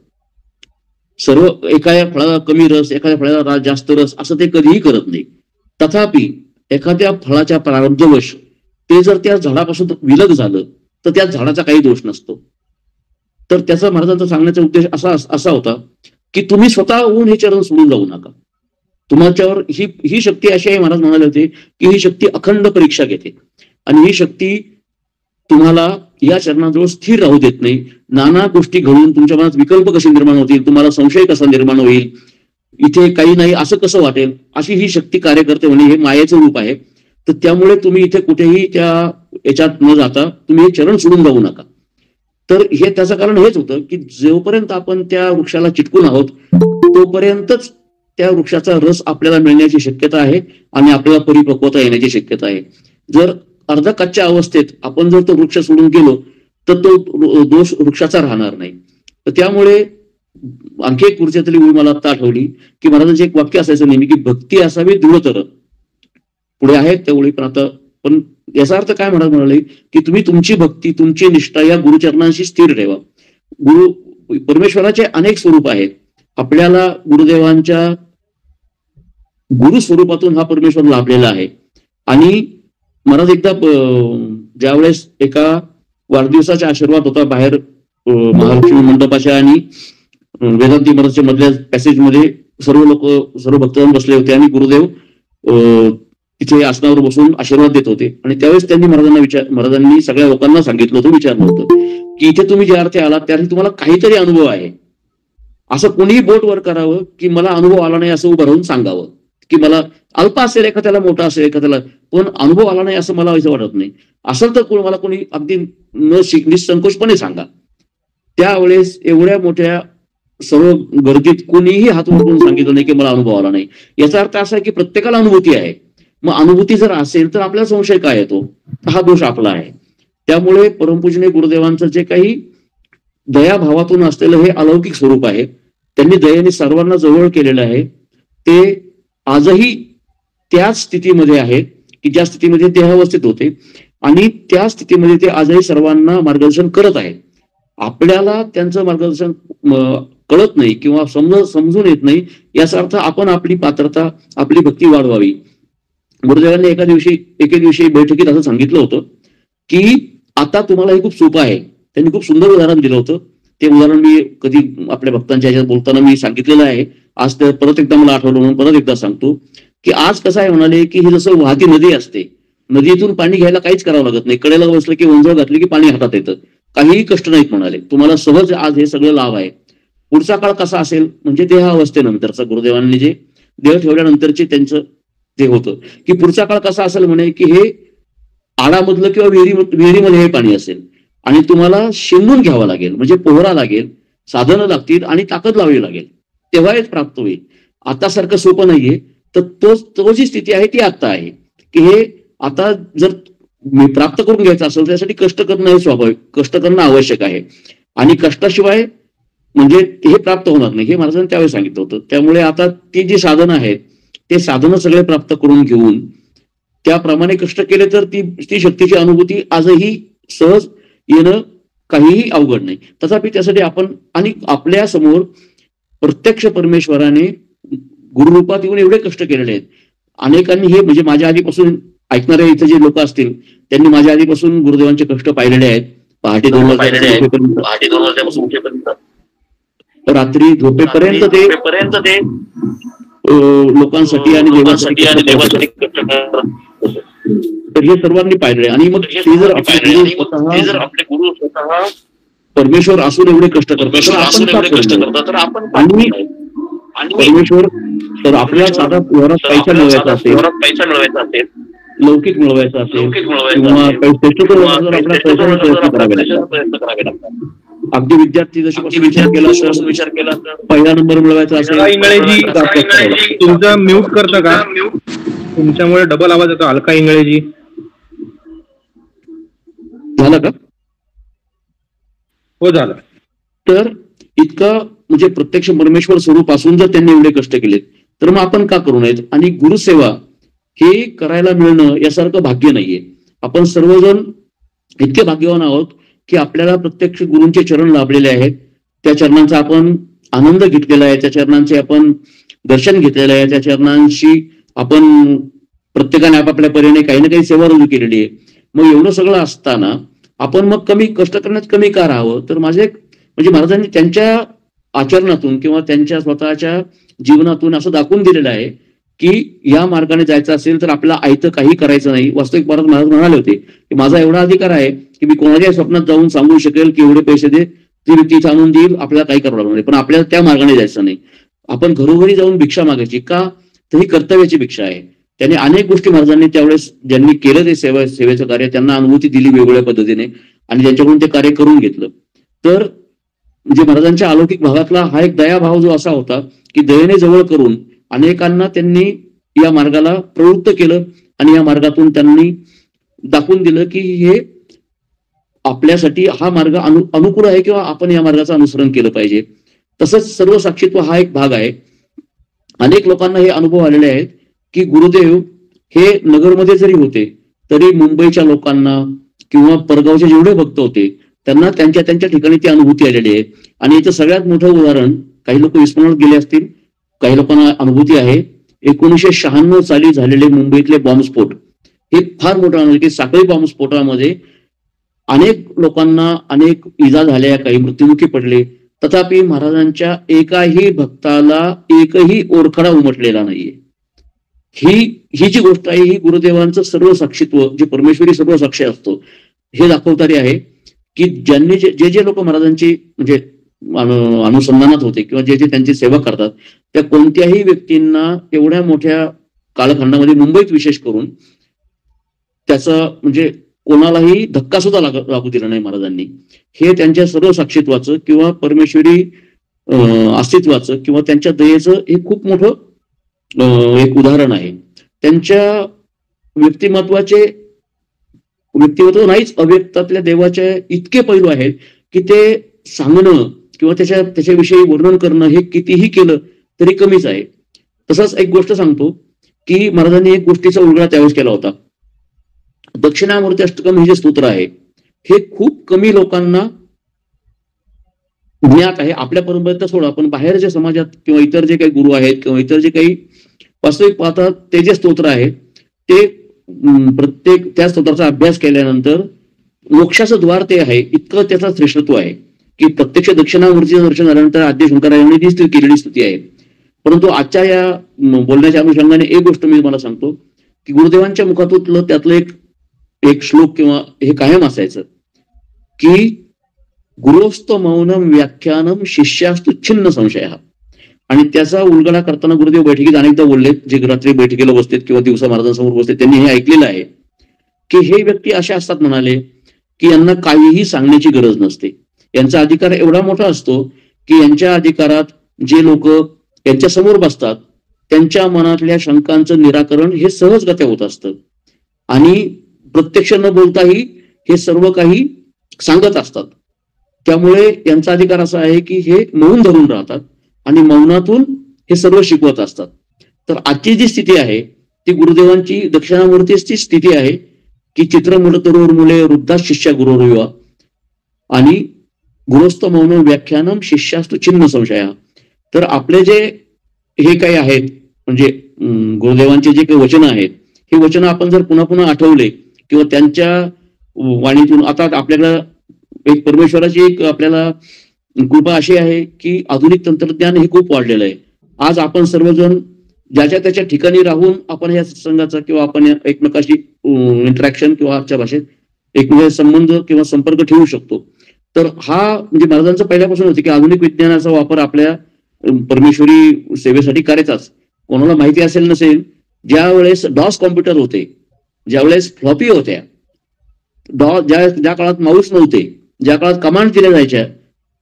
सर्व एखाद्या फळाला कमी रस, एखाद्या फळाला जास्त रस असं ते कधीही करत नाही. तथापि एखाद्या फळाच्या प्रारब्धवश ते जर त्या झाडापासून विलग झालं तर त्या झाडाचा काही दोष नसतो. तर त्याचा महाराजांचा सांगण्याचा उद्देश असा होता की तुम्ही स्वतःहून हे चरण सोडून जाऊ नका. तुमच्यावर ही शक्ती अशी आहे, महाराज म्हणाले होते की ही शक्ती अखंड परीक्षा घेते आणि ही शक्ती तुम्हाला या चरणाजवळ स्थिर राहू देत नाही. नाना गोष्टी घडून तुमच्या मनात विकल्प कसे निर्माण होतील, तुम्हाला संशय कसा निर्माण होईल, इथे काही नाही असं कसं वाटेल, अशी ही शक्ती कार्य करते. म्हणजे हे मायेचं रूप आहे. तर त्यामुळे तुम्ही इथे कुठेही त्या याच्यात न जाता तुम्ही हे चरण सोडून जाऊ नका. तर हे त्याचं कारण हेच होतं की जोपर्यंत आपण त्या वृक्षाला चिटकून आहोत तोपर्यंतच त्या वृक्षाचा रस आपल्याला मिळण्याची शक्यता आहे आणि आपल्याला परिपक्वता येण्याची शक्यता आहे. जर अर्धा कच्च्या अवस्थेत आपण जर तो वृक्ष सोडून गेलो तर तो दोष वृक्षाचा राहणार नाही. तर त्यामुळे आणखी एक ऊर्जेतली ओळी मला आता आठवली की महाराजांचे एक वाक्य असायचं नेहमी की भक्ती असावी दृढतर. पुढे आहेत त्या ओळी पण आता, पण याचा अर्थ काय म्हणाले की तुम्ही तुमची भक्ती, तुमची निष्ठा या गुरुचरणांशी स्थिर ठेवा. परमेश्वराचे अनेक स्वरूप आहेत. आपल्याला गुरुदेवांच्या गुरु स्वरूपातून हा परमेश्वर लाभलेला आहे. आणि महाराज एकदा ज्यावेळेस एका वाढदिवसाचा आशीर्वाद होता बाहेर महालक्ष्मी मंडपाच्या आणि वेदांती महाराजच्या मधल्या पॅसेजमध्ये सर्व भक्तजन बसले होते आणि गुरुदेव तिथे आसनावर बसून आशीर्वाद देत होते. आणि त्यावेळेस त्यांनी महाराजांनी सगळ्या लोकांना सांगितलं होतं, विचारलं होतं की इथे तुम्ही ज्या अर्थी आलात त्या अर्थी तुम्हाला काहीतरी अनुभव आहे. असं कोणीही बोट वर करावं की मला अनुभव आला नाही असं उभं राहून सांगावं. की मला अल्प असेल एखाद्याला, मोठा असेल एखाद्याला, पण अनुभव आला नाही असं मला असं वाटत नाही. असेल तर मला कोणी अगदी निसंकोचपणे सांगा. त्यावेळेस एवढ्या मोठ्या सर्व गर्दीत कोणीही हात वळवून सांगितलं नाही की मला अनुभव आला नाही. याचा अर्थ असा आहे की प्रत्येकाला अनुभूती आहे. मग अनुभूती जर असेल तर आपल्याला संशय काय येतो? हा दोष आपला आहे. त्यामुळे परमपूजनीय गुरुदेवांचं जे काही दयाभावातून असलेलं हे अलौकिक स्वरूप आहे, त्यांनी दयेने सर्वांना जवळ केलेलं आहे. ते आजही त्याच स्थितीमध्ये आहे की ज्या स्थितीमध्ये देहावस्थित होते, आणि त्या स्थितीमध्ये ते आजही सर्वांना मार्गदर्शन करत आहेत. आपल्याला त्यांचं मार्गदर्शन कळत नाही किंवा समजून येत नाही, याचा अर्थ आपण आपली पात्रता, आपली भक्ती वाढवावी. गुरुदेवांनी एके दिवशी बैठकीत असं सांगितलं होतं की आता तुम्हाला हे खूप सोपं आहे. त्यांनी खूप सुंदर उदाहरण दिलं होतं. ते उदाहरण मी कधी आपल्या भक्तांच्या ह्याच्यात बोलताना मी सांगितलेलं आहे. आज तर परत एकदा मला आठवलं म्हणून परत एकदा सांगतो की आज कसं आहे म्हणाले की ही जसं वाहती नदी असते, नदीतून पाणी घ्यायला काहीच करावं लागत नाही. कडेला बसलं की ओंजळ घातली की पाणी हातात येतं, काहीही कष्ट नाहीत म्हणाले. तुम्हाला सहज आज हे सगळं लाभ आहे. पुढचा काळ कसा असेल म्हणजे देहावस्थेनंतरचा, गुरुदेवांनी जे देह ठेवल्यानंतरचे त्यांचं जे होतं की पुढचा काळ कसा असेल म्हणे की हे आडामधलं किंवा विहिरीमध्ये हे पाणी असेल आणि तुम्हाला शिंदून घ्यावं लागेल, म्हणजे पोहरा लागेल, साधनं लागतील आणि ताकद लावावी लागेल, तेव्हा हे प्राप्त होईल. आता सारखं सोपं नाहीये. तर तो जी स्थिती आहे ती आता आहे की हे आता जर प्राप्त करून घ्यायचं असेल त्यासाठी कष्ट करणं हे स्वाभाविक, कष्ट करणं आवश्यक आहे. आणि कष्टाशिवाय म्हणजे हे प्राप्त होणार नाही, हे महाराजांनी त्यावेळी सांगितलं होतं. त्यामुळे आता ती जी साधनं आहेत ते साधनं सगळे प्राप्त करून घेऊन त्याप्रमाणे कष्ट केले तर ती शक्तीची अनुभूती आजही सहज येणं काहीही अवघड नाही. तथापि त्यासाठी आपण आणि आपल्या समोर प्रत्यक्ष परमेश्वराने गुरुरूपात येऊन एवढे कष्ट केलेले आहेत. अनेकांनी हे म्हणजे माझ्या आधीपासून ऐकणारे इथे जे लोक असतील त्यांनी माझ्या आधीपासून गुरुदेवांचे कष्ट पाहिलेले आहेत. पहाटे 2 वाजल्यापासून रात्री झोपेपर्यंत ते लोकांसाठी आणि देवासाठी तर हे सर्वांनी पाहिलेलं आहे. आणि मग ते जर आपले गुरु स्वतः परमेश्वर असून एवढे कष्ट करतात तर आपण आणि परमेश्वर तर आपल्याला साधा वरात पैसा मिळवायचा असेल, लौकिक मिळवायचा असेल किंवा प्रयत्न करावे लागतात. अगदी विद्यार्थी जशी विचार केला तर पहिला नंबर मिळवायचा असेल. तुमचा म्यूट करता का? तुमच्यामुळे डबल आवाज येतो. हलका इंग्रजी झालं का? हो झालं. तर इतका म्हणजे प्रत्यक्ष परमेश्वर स्वरूप असून जर त्यांनी एवढे कष्ट केले तर मग आपण का करू नयेत? आणि गुरुसेवा हे करायला मिळणं यासारखं भाग्य नाहीये. आपण सर्वजण इतके भाग्यवान आहोत की आपल्याला प्रत्यक्ष गुरूंचे चरण लाभलेले आहेत. त्या चरणांचा आपण आनंद घेतलेला आहे, त्या चरणांचे आपण दर्शन घेतलेलं आहे, त्या चरणांशी आपण प्रत्येकाने आपापल्या परीने काही ना काही सेवा रुजू केलेली आहे. मग एवढं सगळं असताना आपण मग कमी कष्ट करण्यात कमी का राहावं? तर माझे म्हणजे महाराजांनी त्यांच्या आचरणातून किंवा त्यांच्या स्वतःच्या जीवनातून असं दाखवून दिलेलं आहे की या मार्गाने जायचं असेल तर आपल्याला आयतं काही करायचं नाही. वास्तविक महाराज म्हणाले होते की माझा एवढा अधिकार आहे की मी कोणाच्याही स्वप्नात जाऊन सांगू शकेल की एवढे पैसे दे, ती व्यक्ती आणून देईल, आपल्याला काही करावं लागणार नाही. पण आपल्याला त्या मार्गाने जायचं नाही. आपण घरोघरी जाऊन भिक्षा मागायची का? तर ही कर्तव्याची भिक्षा आहे. त्यांनी अनेक गोष्टी महाराजांनी त्यावेळेस ज्यांनी केलं ते सेवेचं कार्य त्यांना अनुभूती दिली वेगवेगळ्या पद्धतीने आणि त्यांच्याकडून ते कार्य करून घेतलं. तर म्हणजे महाराजांच्या अलौकिक भागातला हा एक दयाभाव जो असा होता की दयेने जवळ करून अनेकांना त्यांनी या मार्गाला प्रवृत्त केलं आणि या मार्गातून त्यांनी दाखवून दिलं की हे आपल्यासाठी हा मार्ग अनुकूल आहे किंवा आपण या मार्गाचं अनुसरण केलं पाहिजे. तसंच सर्व साक्षीत्व हा एक भाग आहे. अनेक लोकांना हे अनुभव आलेले आहेत की गुरुदेव हे नगरमध्ये जरी होते तरी मुंबईच्या लोकांना किंवा परगावचे जेवढे भक्त होते त्यांना त्यांच्या त्यांच्या ठिकाणी ती अनुभूती आलेली आहे. आणि याचं सगळ्यात मोठं उदाहरण, काही लोक विस्मरणात गेले असतील, काही लोकांना अनुभूती आहे, 1996 साली झालेले मुंबईतले बॉम्बस्फोट हे फार मोठं आहे की साखळी बॉम्बस्फोटामध्ये अनेक लोकांना अनेक इजा झाल्या, काही मृत्युमुखी पडले, तथापि महाराजांच्या एकाही भक्ताला एकही ओरखडा उमटलेला नाहीये. ही जी गोष्ट आहे ही गुरुदेवांचं सर्व साक्षीत्व, जे परमेश्वरी सर्व साक्षी असतो, हे दाखवणारी आहे की ज्यांनी जे लोक महाराजांची म्हणजे अनुसंधानात होते किंवा जे जे त्यांची सेवा करतात त्या कोणत्याही व्यक्तींना एवढ्या मोठ्या कालखंडामध्ये मुंबईत विशेष करून त्याचा म्हणजे कोणालाही धक्का सुद्धा लागू दिला नाही महाराजांनी. हे त्यांच्या सर्व साक्षीत्वाचं किंवा परमेश्वरी अस्तित्वाचं किंवा त्यांच्या दयेचं हे खूप मोठं एक उदाहरण आहे. त्यांच्या व्यक्तिमत्व नाहीच, अव्यक्तातल्या देवाचे इतके पैलू आहेत की ते सांगणं किंवा त्याच्याविषयी वर्णन करणं हे कितीही केलं तरी कमीच आहे. तसंच एक गोष्ट सांगतो की महाराजांनी एक गोष्टीचा उलगडा त्यावेळेस केला होता. दक्षिणामूर्ती अष्टकम हे जे स्तोत्र आहे हे खूप कमी लोकांना ज्ञात आहे. आपल्या परंपरेत सोडा, पण बाहेरच्या समाजात किंवा इतर जे काही गुरु आहेत किंवा इतर जे काही वास्तविक पाहतात ते जे स्तोत्र आहे ते प्रत्येक त्या स्तोत्राचा अभ्यास केल्यानंतर मोक्षाचं द्वार ते आहे, इतकं त्याचा श्रेष्ठत्व आहे की प्रत्यक्ष दक्षिणामूर्तीचं दर्शन झाल्यानंतर आद्य शंकराचार्यांनी ती केलेली स्तुती आहे. परंतु आजच्या या बोलण्याच्या अनुषंगाने एक गोष्ट मी मला सांगतो की गुरुदेवांच्या मुखातून त्यातलं एक श्लोक किंवा हे कायम असायचं की गुरोस्त मौनम व्याख्यानम शिष्यास्तु छिन्न संशय. आणि त्याचा उलगडा करताना गुरुदेव बैठकीत अनेकदा बोललेत, जे रात्री बैठकीला बसतात किंवा दिवसा महाराजांसमोर बसतात त्यांनी हे ऐकलेलं आहे की हे व्यक्ती असे असतात म्हणाले की यांना काहीही सांगण्याची गरज नसते. यांचा अधिकार एवढा मोठा असतो की यांच्या अधिकारात जे लोक यांच्या समोर बसतात त्यांच्या मनातल्या शंकांचं निराकरण हे सहजगत्या होत असतं आणि प्रत्यक्ष न बोलताही हे सर्व काही सांगत असतात. त्यामुळे यांचा अधिकार असा आहे की हे मौन धरून राहतात आणि मौनातून हे सर्व शिकवत असतात. तर आजची जी स्थिती आहे ती गुरुदेवांची दक्षिणामूर्तीची स्थिती आहे की चित्रमूल तरुर मुले वृद्धा शिष्या गुरुर्युवा आणि गुरुस्त मौन व्याख्यानम शिष्यास्तु छिन्न संशया. तर आपले जे हे काही आहेत म्हणजे गुरुदेवांचे जे काही वचन आहेत हे वचन आपण जर पुन्हा पुन्हा आठवले किंवा त्यांच्या वाणीतून, आता आपल्याला एक परमेश्वराची एक आपल्याला कृपा अशी आहे की आधुनिक तंत्रज्ञान हे खूप वाढलेलं आहे. आज आपण सर्वजण ज्याच्या त्याच्या ठिकाणी राहून आपण या सत्संगाचा किंवा आपण एकमेकाशी इंटरॅक्शन किंवा आजच्या भाषेत एकमेकांचे संबंध किंवा संपर्क ठेवू शकतो. तर हा म्हणजे महाराजांचं पहिल्यापासून होते की आधुनिक विज्ञानाचा वापर आपल्या परमेश्वरी सेवेसाठी करायचाच. कोणाला माहिती असेल नसेल, ज्या वेळेस डॉस कॉम्प्युटर होते, ज्या वेळेस फ्लॉपी होत्या, ज्या काळात माऊस नव्हते, ज्या काळात कमांड दिल्या जायच्या,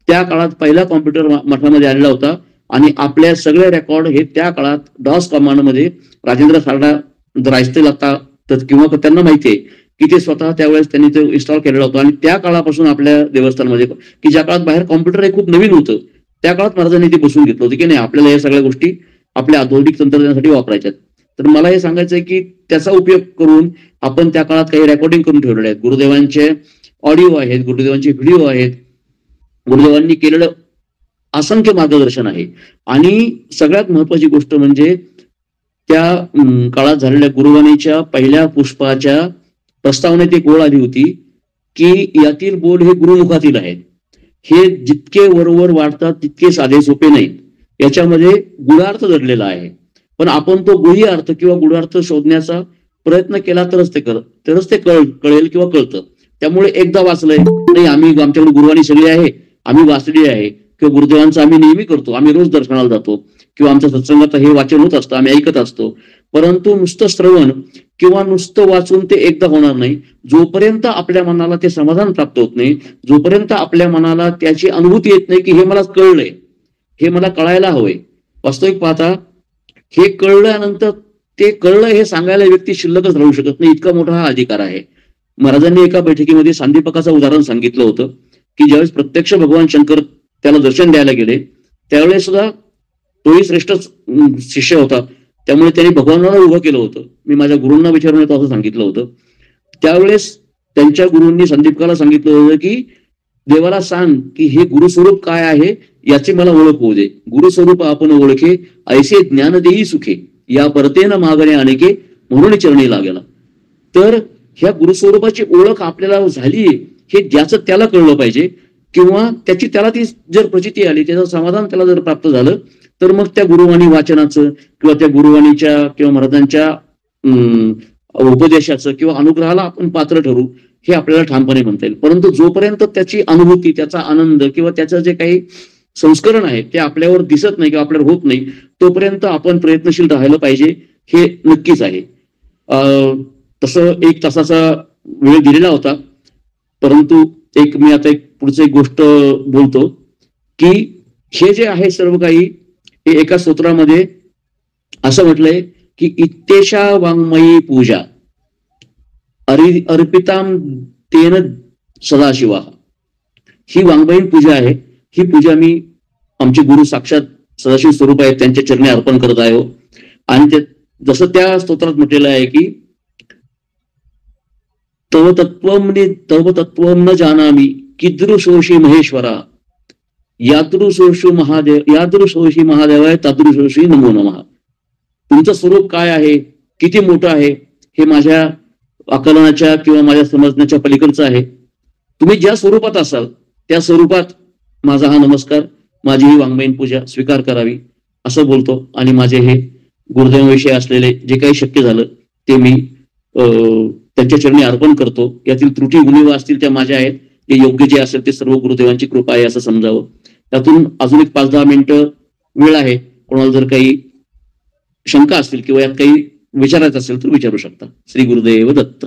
त्या काळात पहिला कॉम्प्युटर मठामध्ये आलेला होता आणि आपल्या सगळे रेकॉर्ड हे त्या काळात डॉस कमांडमध्ये राजेंद्र सारडा जर ऐकतील आता तर किंवा त्यांना माहिती आहे की ते स्वतः त्यावेळेस त्यांनी ते इन्स्टॉल केलेलं होतं. आणि त्या काळापासून आपल्या देवस्थानमध्ये की ज्या काळात बाहेर कॉम्प्युटर हे खूप नवीन होतं त्या काळात महाराजांनी ते बसून घेतलं होतं की नाही आपल्याला या सगळ्या गोष्टी आपल्या आधुनिक तंत्रज्ञानासाठी वापरायच्यात. तर मला हे सांगायचं आहे की त्याचा उपयोग करून आपण त्या काळात काही रेकॉर्डिंग करून ठेवलेले आहेत. गुरुदेवांचे ऑडिओ आहेत, गुरुदेवांचे व्हिडिओ आहेत, गुरुदेवांनी केलेलं असंख्य मार्गदर्शन आहे. आणि सगळ्यात महत्वाची गोष्ट म्हणजे त्या काळात झालेल्या गुरुवाणीच्या पहिल्या पुष्पाच्या प्रस्तावनेत एक ओळ आली होती की यातील बोल हे गुरुमुखातील आहेत, हे जितके वरवर वाढतात तितके साधे सोपे नाहीत, याच्यामध्ये गुढार्थ दडलेला आहे. पण आपण तो गुढी अर्थ किंवा गुढार्थ शोधण्याचा प्रयत्न केला तरच ते कळेल किंवा कळतं. त्यामुळे एकदा वाचलंय नाही, आम्ही आमच्याकडे गुरुवाणी सगळी आहे, आम्ही वाचली आहे किंवा गुरुदेवांचं आम्ही नेहमी करतो, आम्ही रोज दर्शनाला जातो किंवा आमच्या सत्संगात हे वाचन होत असतं, आम्ही ऐकत असतो. परंतु नुसतं श्रवण किंवा नुसतं वाचून ते एकदा होणार नाही. जोपर्यंत आपल्या मनाला ते समाधान प्राप्त होत नाही, जोपर्यंत आपल्या मनाला त्याची अनुभूती येत नाही की हे मला कळलंय, हे मला कळायला हवंय. वास्तविक पाहता हे कळल्यानंतर ते कळलं हे सांगायला व्यक्ती शिल्लकच राहू शकत नाही, इतका मोठा हा अधिकार आहे. महाराजांनी एका बैठकीमध्ये सांदीपकाचं उदाहरण सांगितलं होतं की ज्यावेळेस प्रत्यक्ष भगवान शंकर त्याला दर्शन द्यायला गेले त्यावेळेस सुद्धा तोही श्रेष्ठ शिष्य होता, त्यामुळे त्यांनी भगवानाला उभं केलं होतं. मी माझ्या गुरूंना विचारून येतो असं सांगितलं होतं. त्यावेळेस त्यांच्या गुरूंनी संदीपकाला सांगितलं होतं की देवाला सांग की हे गुरुस्वरूप काय आहे याची मला ओळख होऊ दे. गुरुस्वरूप आपण ओळखे ऐसे ज्ञान देई सुखे, या परतेनं मागणे अनेके म्हणून चरणी लागेला. तर ह्या गुरुस्वरूपाची ओळख आपल्याला झाली हे ज्याचं त्याला कळलं पाहिजे किंवा त्याची त्याला ती जर प्रचिती आली, त्याचं समाधान त्याला जर प्राप्त झालं तर मग त्या गुरुवाणी वाचनाचं किंवा त्या गुरुवाणीच्या किंवा महाराजांच्या उपदेशाचं किंवा अनुग्रहाला आपण पात्र ठरू. हे आपल्याला ठामपणे म्हणता येईल. परंतु जोपर्यंत त्याची अनुभूती, त्याचा आनंद किंवा त्याचं जे काही संस्करण आहे ते आपल्यावर दिसत नाही किंवा आपल्यावर होत नाही, तोपर्यंत आपण प्रयत्नशील राहायला पाहिजे, हे नक्कीच आहे. तसं 1 तासाचा वेळ दिलेला होता, परंतु मी आता पुढचं एक गोष्ट बोलतो की हे जे आहे सर्व काही, हे एका स्तोत्रामध्ये असं म्हटलंय की इत्येषा वाङ्मयी पूजा अर्पिताम तेन सदाशिवा. ही वाङ्मयीन पूजा आहे. ही पूजा मी आमचे गुरु साक्षात सदाशिव स्वरूप आहेत त्यांच्या चरणी अर्पण करत आहे. आणि ते जसं त्या स्तोत्रात म्हटलेलं आहे की तव तत्वम न जानामी कीदृशोषी महेश्वरा यादृशोषी महादेवाय तादृशोषी नमो नमः. तुमचं स्वरूप काय आहे, किती मोठं आहे, हे माझ्या आकलनाच्या किंवा माझ्या समजण्याच्या पलीकडचं आहे. तुम्ही ज्या स्वरूपात असाल त्या स्वरूपात माझा हा नमस्कार, माझी ही वाङ्मयीन पूजा स्वीकार करावी असं बोलतो. आणि माझे हे गुरुदेवाविषयी असलेले जे काही शक्य झालं ते मी त्यांच्या चरणी अर्पण करतो. यातील त्रुटी उणिवा असतील त्या माझ्या आहेत, ते योग्य जे असेल ते सर्व गुरुदेवांची कृपा आहे असं समजावं. त्यातून अजून एक 5-10 मिनिटं वेळ आहे. कोणाला जर काही शंका असतील किंवा यात काही विचारायचं असेल तर विचारू शकता. श्री गुरुदेव दत्त.